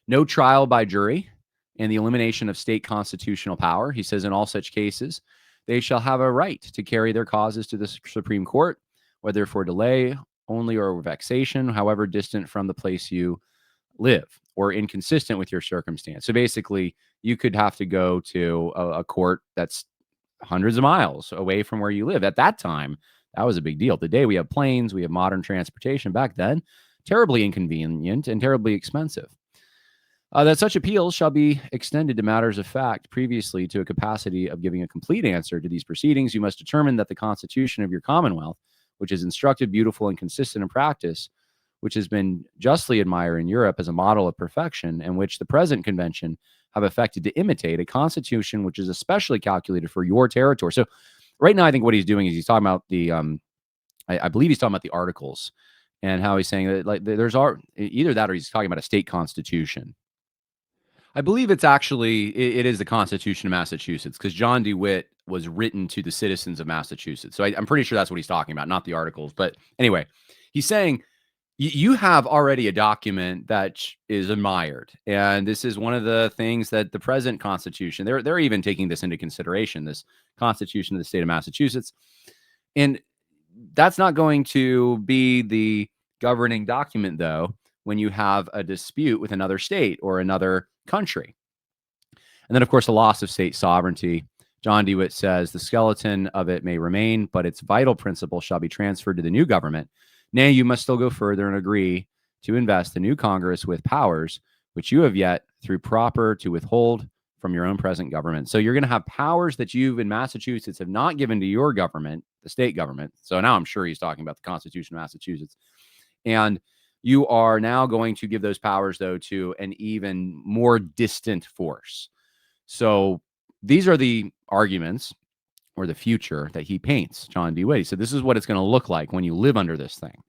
No trial by jury and the elimination of state constitutional power. He says in all such cases, they shall have a right to carry their causes to the Supreme Court, whether for delay only or vexation, however distant from the place you live or inconsistent with your circumstance. So basically, you could have to go to a court that's hundreds of miles away from where you live. At that time, that was a big deal. Today, we have planes, we have modern transportation. Back then, terribly inconvenient and terribly expensive. That such appeals shall be extended to matters of fact previously to a capacity of giving a complete answer to these proceedings. You must determine that the Constitution of your Commonwealth, which is instructive, beautiful, and consistent in practice, which has been justly admired in Europe as a model of perfection, and which the present convention have affected to imitate, a constitution which is especially calculated for your territory. So right now, I think what he's doing is he's talking about the, I believe he's talking about the articles and how he's saying that like there's either that or he's talking about a state constitution. I believe it's actually it is the Constitution of Massachusetts because John DeWitt was written to the citizens of Massachusetts. So I'm pretty sure that's what he's talking about, not the articles. But anyway, he's saying you have already a document that is admired, and this is one of the things that the present Constitution they're even taking this into consideration. This Constitution of the state of Massachusetts, and that's not going to be the governing document though when you have a dispute with another state or another country. And then, of course, the loss of state sovereignty. John DeWitt says the skeleton of it may remain, but its vital principle shall be transferred to the new government. Nay, you must still go further and agree to invest the new Congress with powers which you have yet, through proper, to withhold from your own present government. So you're going to have powers that you in Massachusetts have not given to your government, the state government. So now I'm sure he's talking about the Constitution of Massachusetts. And you are now going to give those powers, though, to an even more distant force. So these are the arguments or the future that he paints, John DeWitt. He said, this is what it's going to look like when you live under this thing.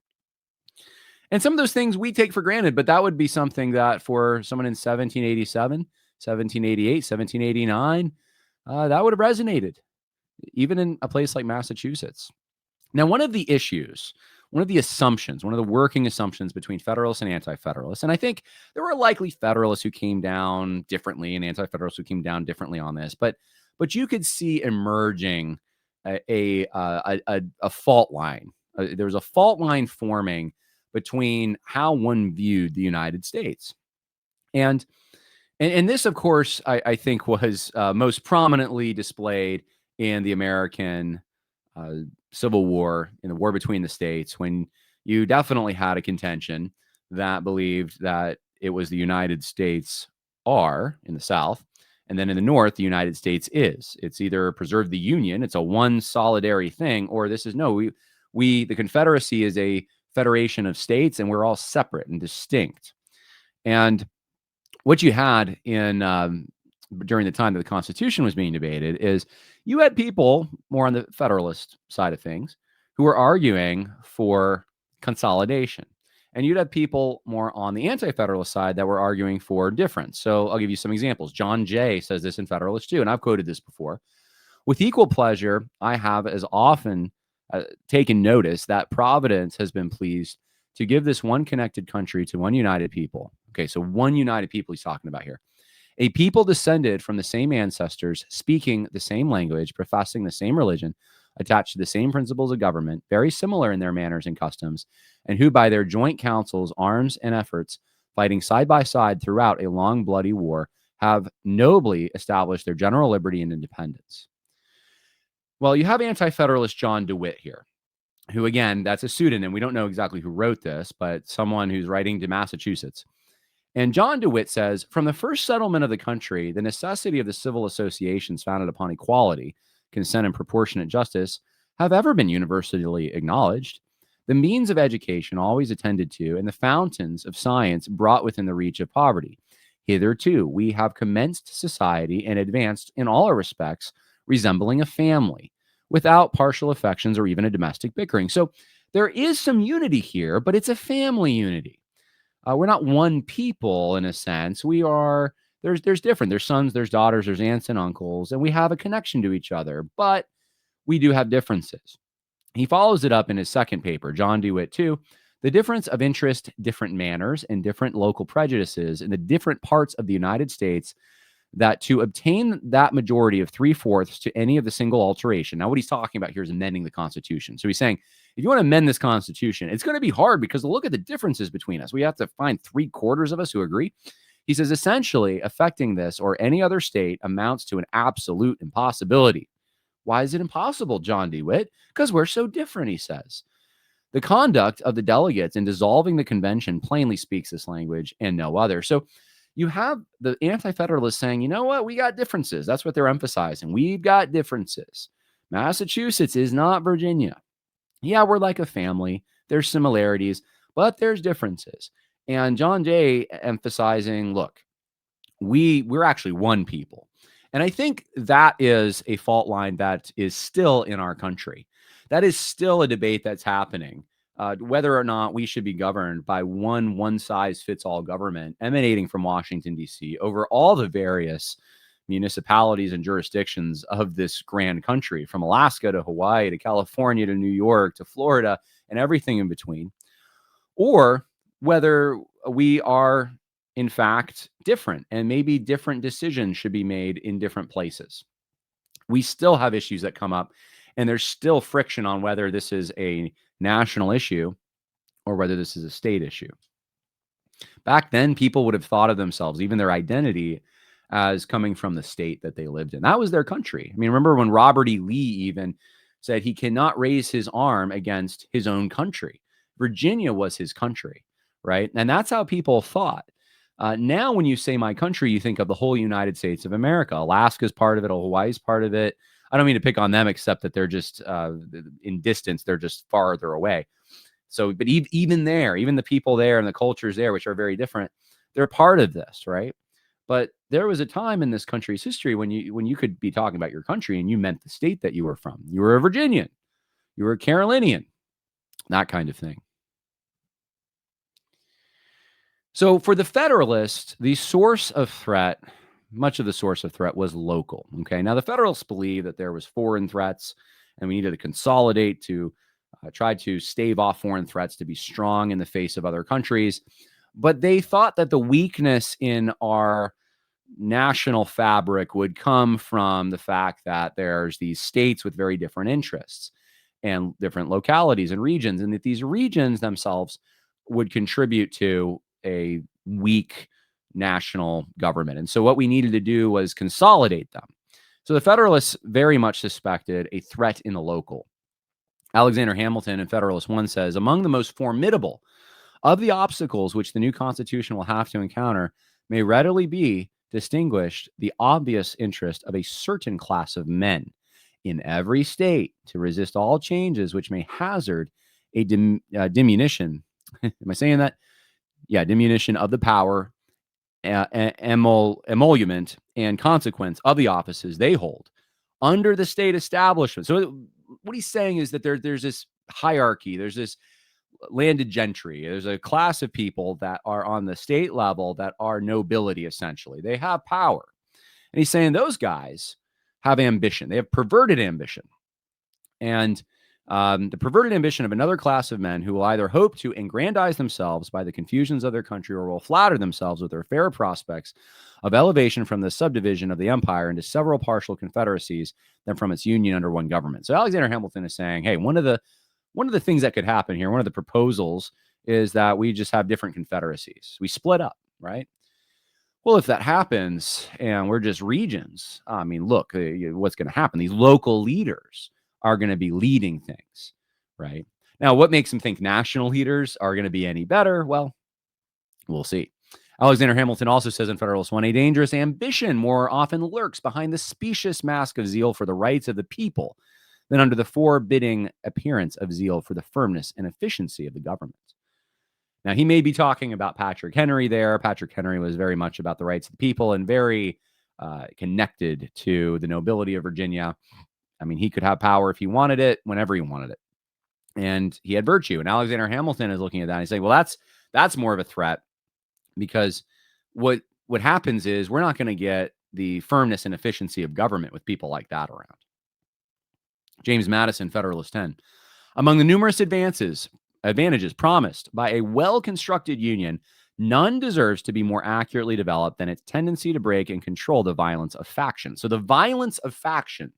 And some of those things we take for granted, but that would be something that for someone in 1787, 1788, 1789, that would have resonated, even in a place like Massachusetts. Now, one of the issues, one of the assumptions, one of the working assumptions between Federalists and Anti-Federalists, and I think there were likely Federalists who came down differently and Anti-Federalists who came down differently on this, but you could see emerging a fault line. There was a fault line forming between how one viewed the United States. And this, of course, I think was most prominently displayed in the American Civil War, in the war between the states, when you definitely had a contention that believed that it was the United States are in the South, and then in the North, the United States is. It's either preserve the Union, it's a one solidary thing, or this is no, we the Confederacy is a federation of states, and we're all separate and distinct. And what you had in during the time that the Constitution was being debated is you had people more on the Federalist side of things who were arguing for consolidation. And you'd have people more on the Anti-Federalist side that were arguing for difference. So I'll give you some examples. John Jay says this in Federalist too, and I've quoted this before. With equal pleasure, I have as often taken notice that Providence has been pleased to give this one connected country to one united people. Okay, so one united people he's talking about here. A people descended from the same ancestors, speaking the same language, professing the same religion, attached to the same principles of government, very similar in their manners and customs, and who by their joint counsels, arms, and efforts, fighting side by side throughout a long bloody war, have nobly established their general liberty and independence. Well, you have Anti-Federalist John DeWitt here, who, again, that's a pseudonym. We don't know exactly who wrote this, but someone who's writing to Massachusetts. And John DeWitt says, from the first settlement of the country, the necessity of the civil associations founded upon equality, consent, and proportionate justice have ever been universally acknowledged. The means of education always attended to, and the fountains of science brought within the reach of poverty. Hitherto, we have commenced society and advanced in all respects, resembling a family, without partial affections or even a domestic bickering. So there is some unity here, but it's a family unity. We're not one people in a sense. We are, there's different. There's sons, there's daughters, there's aunts and uncles, and we have a connection to each other, but we do have differences. He follows it up in his second paper, John DeWitt 2, the difference of interest, different manners, and different local prejudices in the different parts of the United States, that to obtain that majority of 3/4 to any of the single alteration. Now, what he's talking about here is amending the Constitution. So he's saying, if you want to amend this Constitution, it's going to be hard because look at the differences between us. We have to find 3/4 of us who agree. He says, essentially, affecting this or any other state amounts to an absolute impossibility. Why is it impossible, John DeWitt? Because we're so different, he says. The conduct of the delegates in dissolving the convention plainly speaks this language and no other. So you have the Anti-Federalists saying, you know what, we got differences. That's what they're emphasizing. We've got differences. Massachusetts is not Virginia. Yeah, we're like a family. There's similarities, but there's differences. And John Jay emphasizing, look, we're actually one people. And I think that is a fault line that is still in our country. That is still a debate that's happening, whether or not we should be governed by one size fits all government emanating from Washington, D.C., over all the various municipalities and jurisdictions of this grand country, from Alaska to Hawaii to California to New York to Florida and everything in between, or whether we are in fact different and maybe different decisions should be made in different places. We still have issues that come up, and there's still friction on whether this is a national issue or whether this is a state issue. Back then, people would have thought of themselves, even their identity, as coming from the state that they lived in. That was their country. I mean, remember when Robert E. Lee even said he cannot raise his arm against his own country? Virginia was his country, right? And that's how people thought. Now, when you say my country, you think of the whole United States of America. Alaska's part of it, Hawaii's part of it. I don't mean to pick on them, except that they're just in distance, they're just farther away. So, but even there, even the people there and the cultures there, which are very different, they're part of this, right? But there was a time in this country's history when you could be talking about your country and you meant the state that you were from. You were a Virginian, you were a Carolinian, that kind of thing. So for the Federalists, the source of threat, much of the source of threat was local. Okay. Now the Federalists believed that there was foreign threats and we needed to consolidate to try to stave off foreign threats to be strong in the face of other countries. But they thought that the weakness in our national fabric would come from the fact that there's these states with very different interests and different localities and regions, and that these regions themselves would contribute to a weak national government. And so what we needed to do was consolidate them. So the Federalists very much suspected a threat in the local. Alexander Hamilton in Federalist 1 says, among the most formidable of the obstacles which the new Constitution will have to encounter may readily be distinguished the obvious interest of a certain class of men in every state to resist all changes which may hazard a diminution. Am I saying that? Yeah, diminution of the power, emolument, and consequence of the offices they hold under the state establishment. So what he's saying is that there's this hierarchy, there's this landed gentry, there's a class of people that are on the state level that are nobility, essentially. They have power. And he's saying those guys have ambition. They have perverted ambition. And the perverted ambition of another class of men who will either hope to aggrandize themselves by the confusions of their country or will flatter themselves with their fair prospects of elevation from the subdivision of the empire into several partial confederacies than from its union under one government. So Alexander Hamilton is saying, hey, one of the things that could happen here, one of the proposals is that we just have different confederacies. We split up, right? Well, if that happens and we're just regions, I mean, look, what's going to happen? These local leaders are going to be leading things, right? Now, what makes them think national leaders are going to be any better? Well, we'll see. Alexander Hamilton also says in Federalist 1, a dangerous ambition more often lurks behind the specious mask of zeal for the rights of the people than under the forbidding appearance of zeal for the firmness and efficiency of the government. Now, he may be talking about Patrick Henry there. Patrick Henry was very much about the rights of the people and very connected to the nobility of Virginia. I mean, he could have power if he wanted it, whenever he wanted it. And he had virtue. And Alexander Hamilton is looking at that and he's saying, well, that's more of a threat, because what happens is we're not going to get the firmness and efficiency of government with people like that around. James Madison, Federalist 10. Among the numerous advantages promised by a well-constructed union, none deserves to be more accurately developed than its tendency to break and control the violence of faction. So the violence of faction,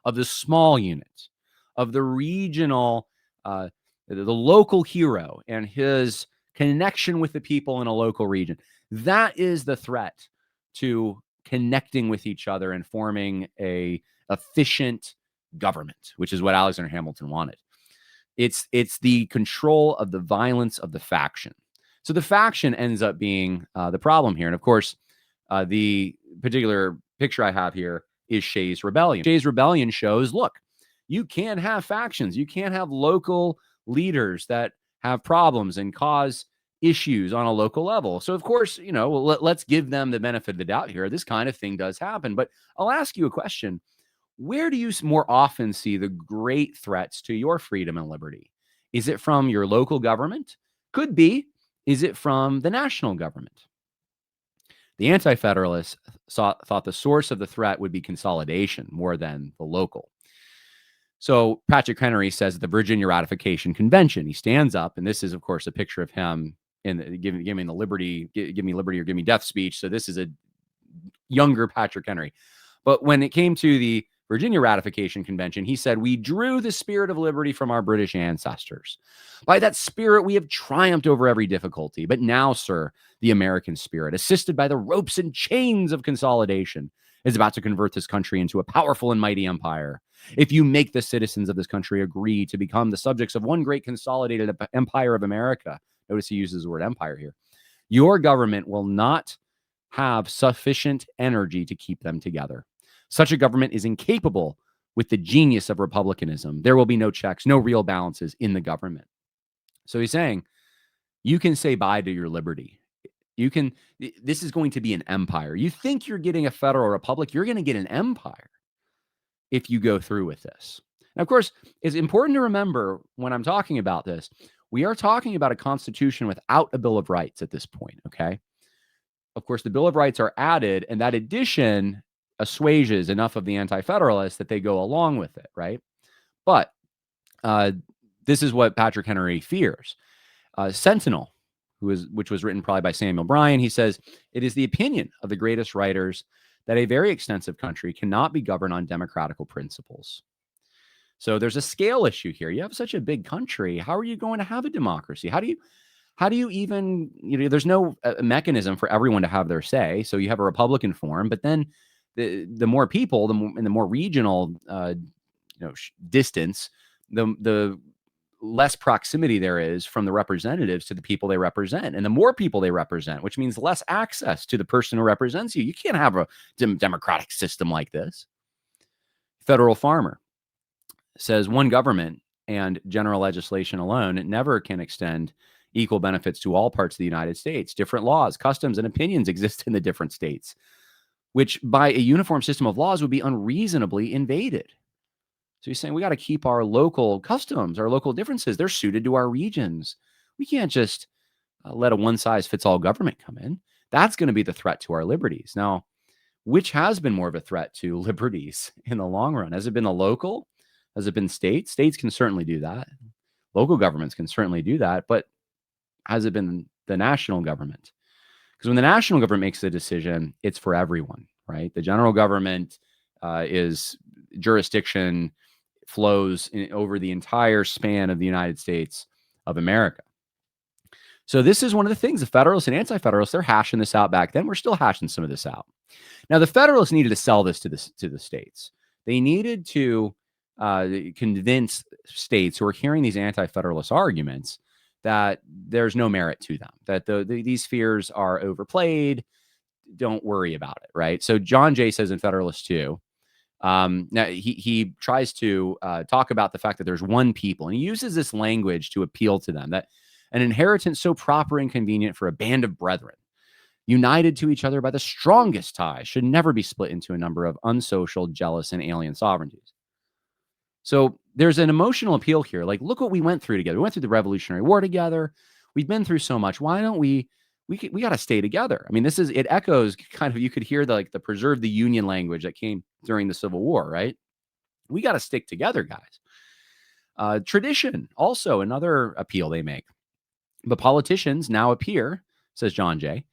of the small unit, of the regional, the local hero and his connection with the people in a local region, that is the threat to connecting with each other and forming a efficient government, which is what Alexander Hamilton wanted. It's the control of the violence of the faction. So the faction ends up being the problem here. And of course, the particular picture I have here is Shays' Rebellion. Shays' Rebellion shows, look, you can have factions. You can't have local leaders that have problems and cause issues on a local level. So, of course, let's give them the benefit of the doubt here. This kind of thing does happen. But I'll ask you a question. Where do you more often see the great threats to your freedom and liberty? Is it from your local government? Could be. Is it from the national government? The Anti-Federalists thought the source of the threat would be consolidation more than the local. So Patrick Henry says at the Virginia Ratification Convention, he stands up, and this is, of course, a picture of him in give me the liberty, give me liberty or give me death speech. So this is a younger Patrick Henry. But when it came to the Virginia Ratification Convention, he said, "We drew the spirit of liberty from our British ancestors. By that spirit, we have triumphed over every difficulty. But now, sir, the American spirit, assisted by the ropes and chains of consolidation, is about to convert this country into a powerful and mighty empire. If you make the citizens of this country agree to become the subjects of one great consolidated empire of America," notice he uses the word empire here, "your government will not have sufficient energy to keep them together. Such a government is incapable with the genius of republicanism. There will be no checks, no real balances in the government." So he's saying, you can say bye to your liberty. This is going to be an empire. You think you're getting a federal republic, you're going to get an empire if you go through with this. Now, of course, it's important to remember when I'm talking about this, we are talking about a constitution without a Bill of Rights at this point, okay? Of course, the Bill of Rights are added, and that addition assuages enough of the Anti-Federalists that they go along with it, right? But this is what Patrick Henry fears. Sentinel, which was written probably by Samuel Bryan, he says, "It is the opinion of the greatest writers that a very extensive country cannot be governed on democratical principles." So there's a scale issue here. You have such a big country. How are you going to have a democracy? How do you even, there's no mechanism for everyone to have their say. So you have a Republican form, but then the more people, the more regional, distance, the less proximity there is from the representatives to the people they represent. And the more people they represent, which means less access to the person who represents you. You can't have a democratic system like this. Federal Farmer says one government and general legislation alone never can extend equal benefits to all parts of the United States. Different laws, customs, and opinions exist in the different states, which by a uniform system of laws would be unreasonably invaded. So he's saying we got to keep our local customs, our local differences. They're suited to our regions. We can't just let a one-size-fits-all government come in. That's going to be the threat to our liberties. Now, which has been more of a threat to liberties in the long run? Has it been the local? Has it been states? States can certainly do that. Local governments can certainly do that. But has it been the national government? Because when the national government makes a decision, it's for everyone, right? The general government is jurisdiction flows over the entire span of the United States of America. So this is one of the things the Federalists and Anti-Federalists, they're hashing this out back then. We're still hashing some of this out. Now, the Federalists needed to sell this to the states. They needed to convince states who are hearing these Anti-Federalist arguments that there's no merit to them, that these fears are overplayed. Don't worry about it, right? So John Jay says in Federalist 2, now he tries to talk about the fact that there's one people, and he uses this language to appeal to them, that an inheritance so proper and convenient for a band of brethren, united to each other by the strongest ties, should never be split into a number of unsocial, jealous, and alien sovereignties. So there's an emotional appeal here. Like, look what we went through together. We went through the Revolutionary War together. We've been through so much. Why don't we got to stay together? I mean, it echoes kind of, you could hear the preserve the Union language that came during the Civil War, right? We got to stick together, guys. Tradition, also another appeal they make. The politicians now appear, says John Jay,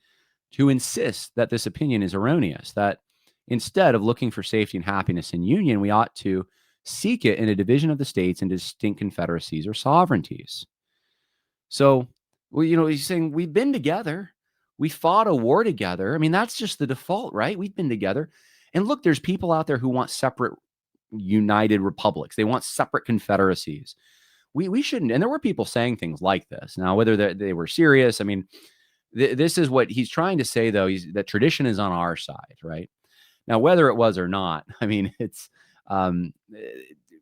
to insist that this opinion is erroneous, that instead of looking for safety and happiness in union, we ought to seek it in a division of the states into distinct confederacies or sovereignties. So, well, he's saying we've been together. We fought a war together. I mean, that's just the default, right? We've been together. And look, there's people out there who want separate united republics. They want separate confederacies. We shouldn't. And there were people saying things like this. Now, whether they were serious, I mean, this is what he's trying to say, though, that tradition is on our side, right? Now, whether it was or not, I mean, it's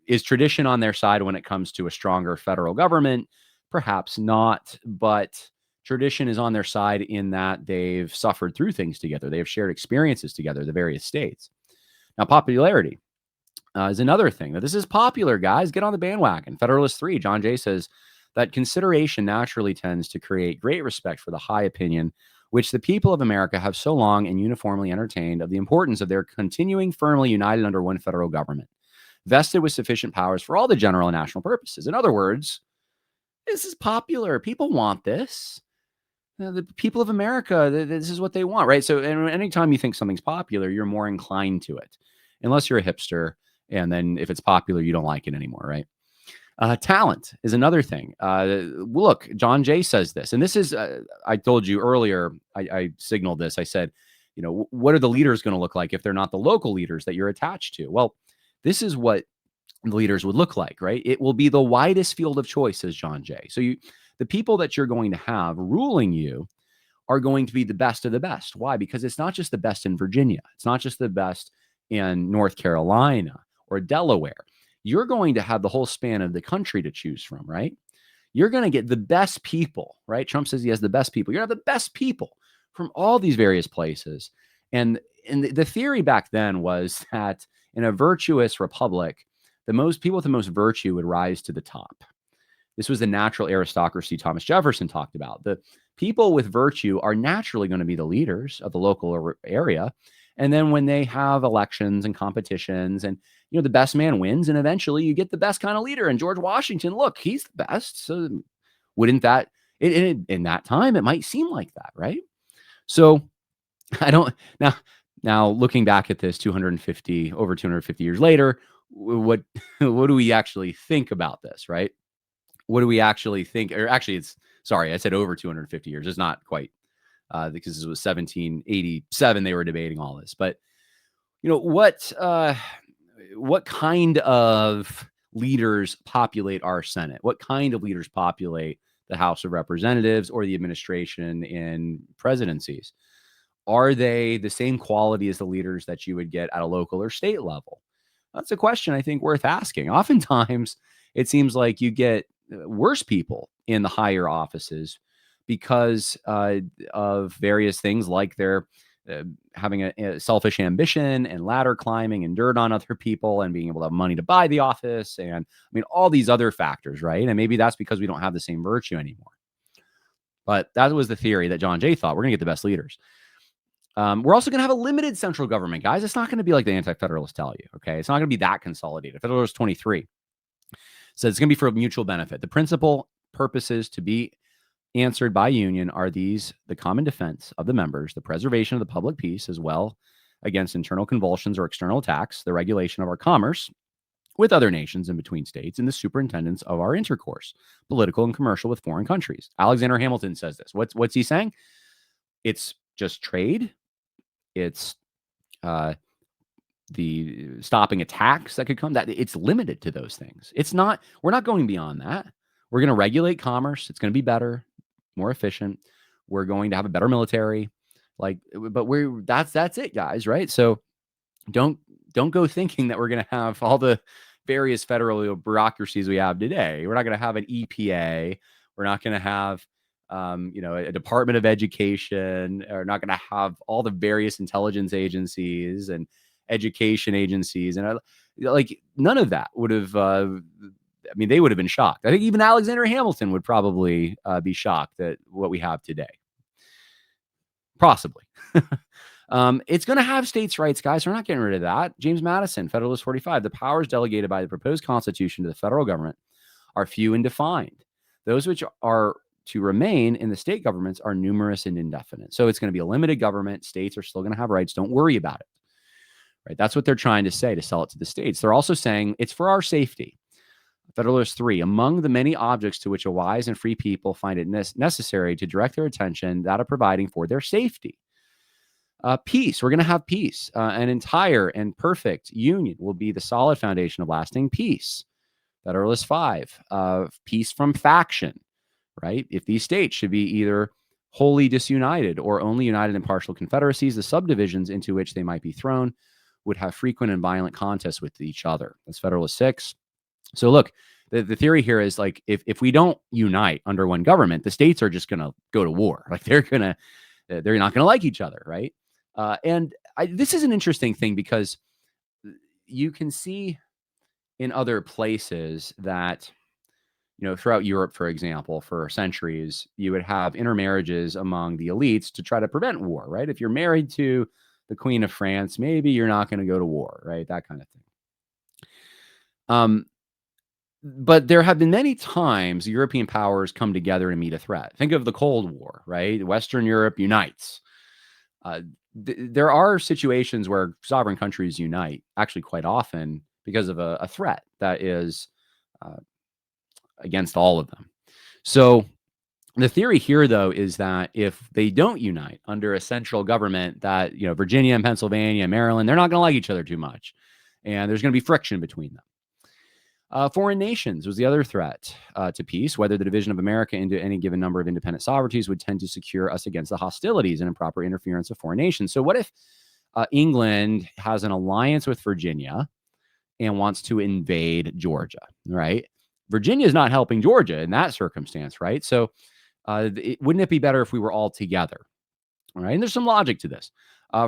is tradition on their side when it comes to a stronger federal government? Perhaps not, but Tradition is on their side in that they've suffered through things together. They have shared experiences together, the various states. Now, popularity is another thing. Now, this is popular, guys. Get on the bandwagon. Federalist 3, John Jay says that consideration naturally tends to create great respect for the high opinion which the people of America have so long and uniformly entertained of the importance of their continuing firmly united under one federal government, vested with sufficient powers for all the general and national purposes. In other words, this is popular. People want this. The people of America, this is what they want, right? So anytime you think something's popular, you're more inclined to it, unless you're a hipster. And then if it's popular, you don't like it anymore, right? Talent is another thing. Look, John Jay says this, and this is, I told you earlier, I signaled this. I said, what are the leaders going to look like if they're not the local leaders that you're attached to? Well, this is what the leaders would look like, right? It will be the widest field of choice, says John Jay. So the people that you're going to have ruling you are going to be the best of the best. Why? Because it's not just the best in Virginia. It's not just the best in North Carolina or Delaware. You're going to have the whole span of the country to choose from, right? You're going to get the best people, right? Trump says he has the best people. You're going to have the best people from all these various places. And the theory back then was that in a virtuous republic, the most people with the most virtue would rise to the top. This was the natural aristocracy Thomas Jefferson talked about. The people with virtue are naturally going to be the leaders of the local area. And then when they have elections and competitions and, the best man wins, and eventually you get the best kind of leader. And George Washington, look, he's the best. So wouldn't that, in that time, it might seem like that, right? So I don't, now looking back at this over 250 years later, what do we actually think about this, right? What do we actually think? Or actually, I said over 250 years. It's not quite, because this was 1787. They were debating all this, but what kind of leaders populate our Senate? What kind of leaders populate the House of Representatives or the administration in presidencies? Are they the same quality as the leaders that you would get at a local or state level? That's a question I think worth asking. Oftentimes, it seems like you get worse people in the higher offices because of various things like their having a selfish ambition and ladder climbing and dirt on other people and being able to have money to buy the office. And all these other factors, right? And maybe that's because we don't have the same virtue anymore. But that was the theory that John Jay thought. We're going to get the best leaders. We're also going to have a limited central government, guys. It's not going to be like the Anti-Federalists tell you, okay? It's not going to be that consolidated. Federalist 23 says it's going to be for mutual benefit. The principal purposes to be answered by union are these: the common defense of the members, the preservation of the public peace, as well against internal convulsions or external attacks, the regulation of our commerce with other nations and between states, and the superintendence of our intercourse, political and commercial, with foreign countries. Alexander Hamilton says this. What's he saying? It's just trade. It's the stopping attacks that could come. That it's limited to those things. It's not. We're not going beyond that. We're going to regulate commerce. It's going to be better, more efficient. We're going to have a better military. But that's it, guys, right? So don't go thinking that we're going to have all the various federal bureaucracies we have today. We're not going to have an EPA. We're not going to have a Department of Education. We're not going to have all the various intelligence agencies and education agencies. And none of that would have, they would have been shocked. I think even Alexander Hamilton would probably be shocked at what we have today. Possibly. It's going to have states' rights, guys. We're not getting rid of that. James Madison, Federalist 45, the powers delegated by the proposed Constitution to the federal government are few and defined. Those which are to remain in the state governments are numerous and indefinite. So it's going to be a limited government. States are still going to have rights. Don't worry about it. Right? That's what they're trying to say, to sell it to the states. They're also saying it's for our safety. Federalist 3, among the many objects to which a wise and free people find it necessary to direct their attention, that of providing for their safety. Peace. We're going to have peace. An entire and perfect union will be the solid foundation of lasting peace. Federalist 5, peace from faction, right? If these states should be either wholly disunited or only united in partial confederacies, the subdivisions into which they might be thrown would have frequent and violent contests with each other. That's Federalist 6. So look, The theory here is like if we don't unite under one government, the states are just going to go to war. Like they're not going to like each other, right? This is an interesting thing because you can see in other places that, throughout Europe, for example, for centuries, you would have intermarriages among the elites to try to prevent war, right? If you're married to the Queen of France, maybe you're not going to go to war, right? That kind of thing. But there have been many times European powers come together to meet a threat. Think of the Cold War, right? Western Europe unites. There are situations where sovereign countries unite, actually quite often, because of a threat that is against all of them. So the theory here, though, is that if they don't unite under a central government, that, Virginia and Pennsylvania, Maryland, they're not going to like each other too much. And there's going to be friction between them. Foreign nations was the other threat to peace. Whether the division of America into any given number of independent sovereignties would tend to secure us against the hostilities and improper interference of foreign nations. So what if England has an alliance with Virginia and wants to invade Georgia, right? Virginia is not helping Georgia in that circumstance, right? So wouldn't it be better if we were all together? All right. And there's some logic to this.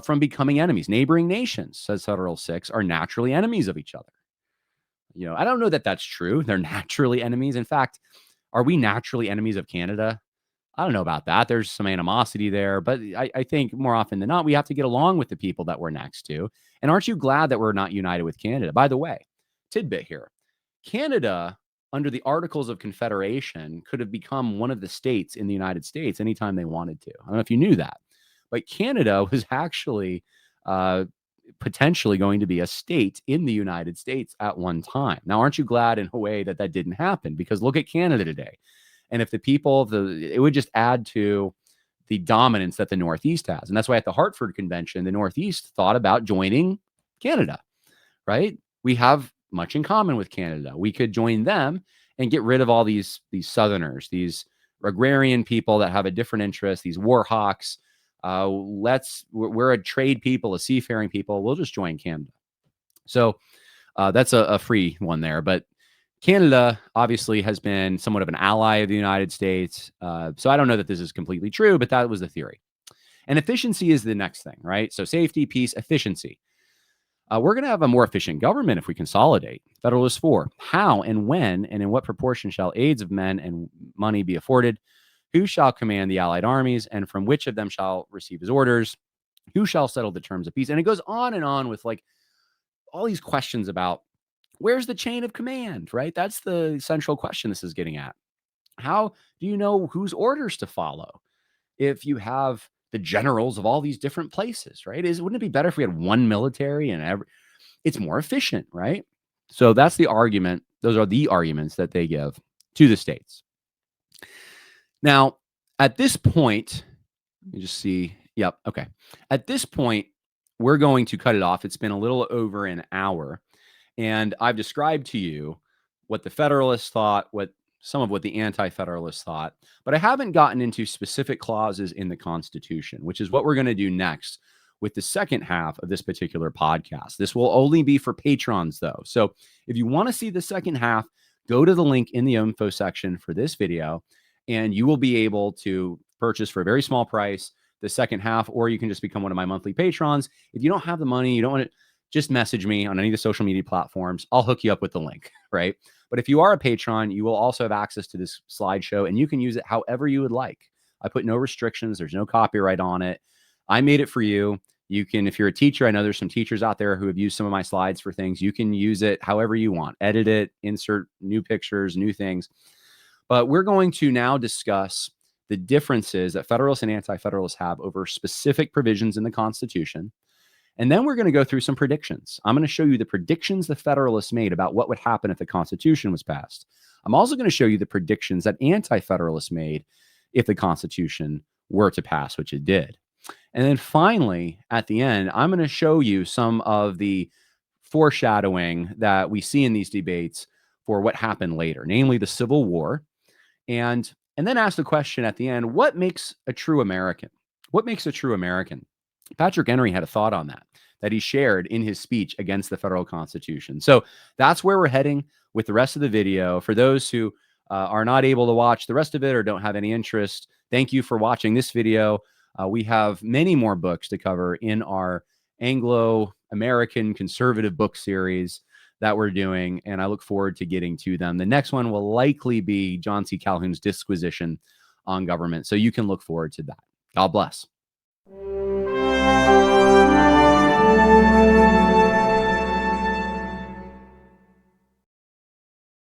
From becoming enemies. Neighboring nations, says Federal 6, are naturally enemies of each other. I don't know that that's true. They're naturally enemies. In fact, are we naturally enemies of Canada? I don't know about that. There's some animosity there, but I think more often than not, we have to get along with the people that we're next to. And aren't you glad that we're not united with Canada? By the way, tidbit here. Canada, under the Articles of Confederation, could have become one of the states in the United States anytime they wanted to. I don't know if you knew that, but Canada was actually potentially going to be a state in the United States at one time. Now, aren't you glad in a way that that didn't happen? Because look at Canada today. And if the people, it would just add to the dominance that the Northeast has. And that's why at the Hartford Convention, the Northeast thought about joining Canada, right? We have much in common with Canada. We could join them and get rid of all these Southerners, these agrarian people that have a different interest, these war hawks. We're a trade people, a seafaring people. We'll just join Canada. So that's a free one there. But Canada obviously has been somewhat of an ally of the United States. So I don't know that this is completely true, but that was the theory. And efficiency is the next thing, right? So safety, peace, efficiency. We're going to have a more efficient government if we consolidate. Federalist 4, how and when and in what proportion shall aids of men and money be afforded? Who shall command the allied armies, and from which of them shall receive his orders? Who shall settle the terms of peace? And it goes on and on with like all these questions about where's the chain of command, right? That's the central question this is getting at. How do you know whose orders to follow if you have the generals of all these different places, right? Wouldn't it be better if we had one military and it's more efficient, right? So that's the argument. Those are the arguments that they give to the states. Now, at this point, let me just see. Yep. Okay. At this point, we're going to cut it off. It's been a little over an hour, and I've described to you what the Federalists thought, some of what the Anti-Federalists thought, but I haven't gotten into specific clauses in the Constitution, which is what we're going to do next with the second half of this particular podcast. This will only be for patrons, though. So if you want to see the second half, go to the link in the info section for this video, and you will be able to purchase for a very small price the second half, or you can just become one of my monthly patrons. If you don't have the money, you don't want to, just message me on any of the social media platforms. I'll hook you up with the link, right? But if you are a patron, you will also have access to this slideshow, and you can use it however you would like. I put no restrictions. There's no copyright on it. I made it for you. You can, if you're a teacher, I know there's some teachers out there who have used some of my slides for things. You can use it however you want. Edit it, insert new pictures, new things. But we're going to now discuss the differences that Federalists and Anti-Federalists have over specific provisions in the Constitution. And then we're going to go through some predictions. I'm going to show you the predictions the Federalists made about what would happen if the Constitution was passed. I'm also going to show you the predictions that Anti-Federalists made if the Constitution were to pass, which it did. And then finally, at the end, I'm going to show you some of the foreshadowing that we see in these debates for what happened later, namely the Civil War. And then ask the question at the end, what makes a true American? What makes a true American? Patrick Henry had a thought on that. that he shared in his speech against the federal Constitution. So that's where we're heading with the rest of the video. For those who are not able to watch the rest of it or don't have any interest, thank you for watching this video. We have many more books to cover in our Anglo-American Conservative Book Series that we're doing, and I look forward to getting to them. The next one will likely be John C. Calhoun's disquisition on government, so you can look forward to that. God bless.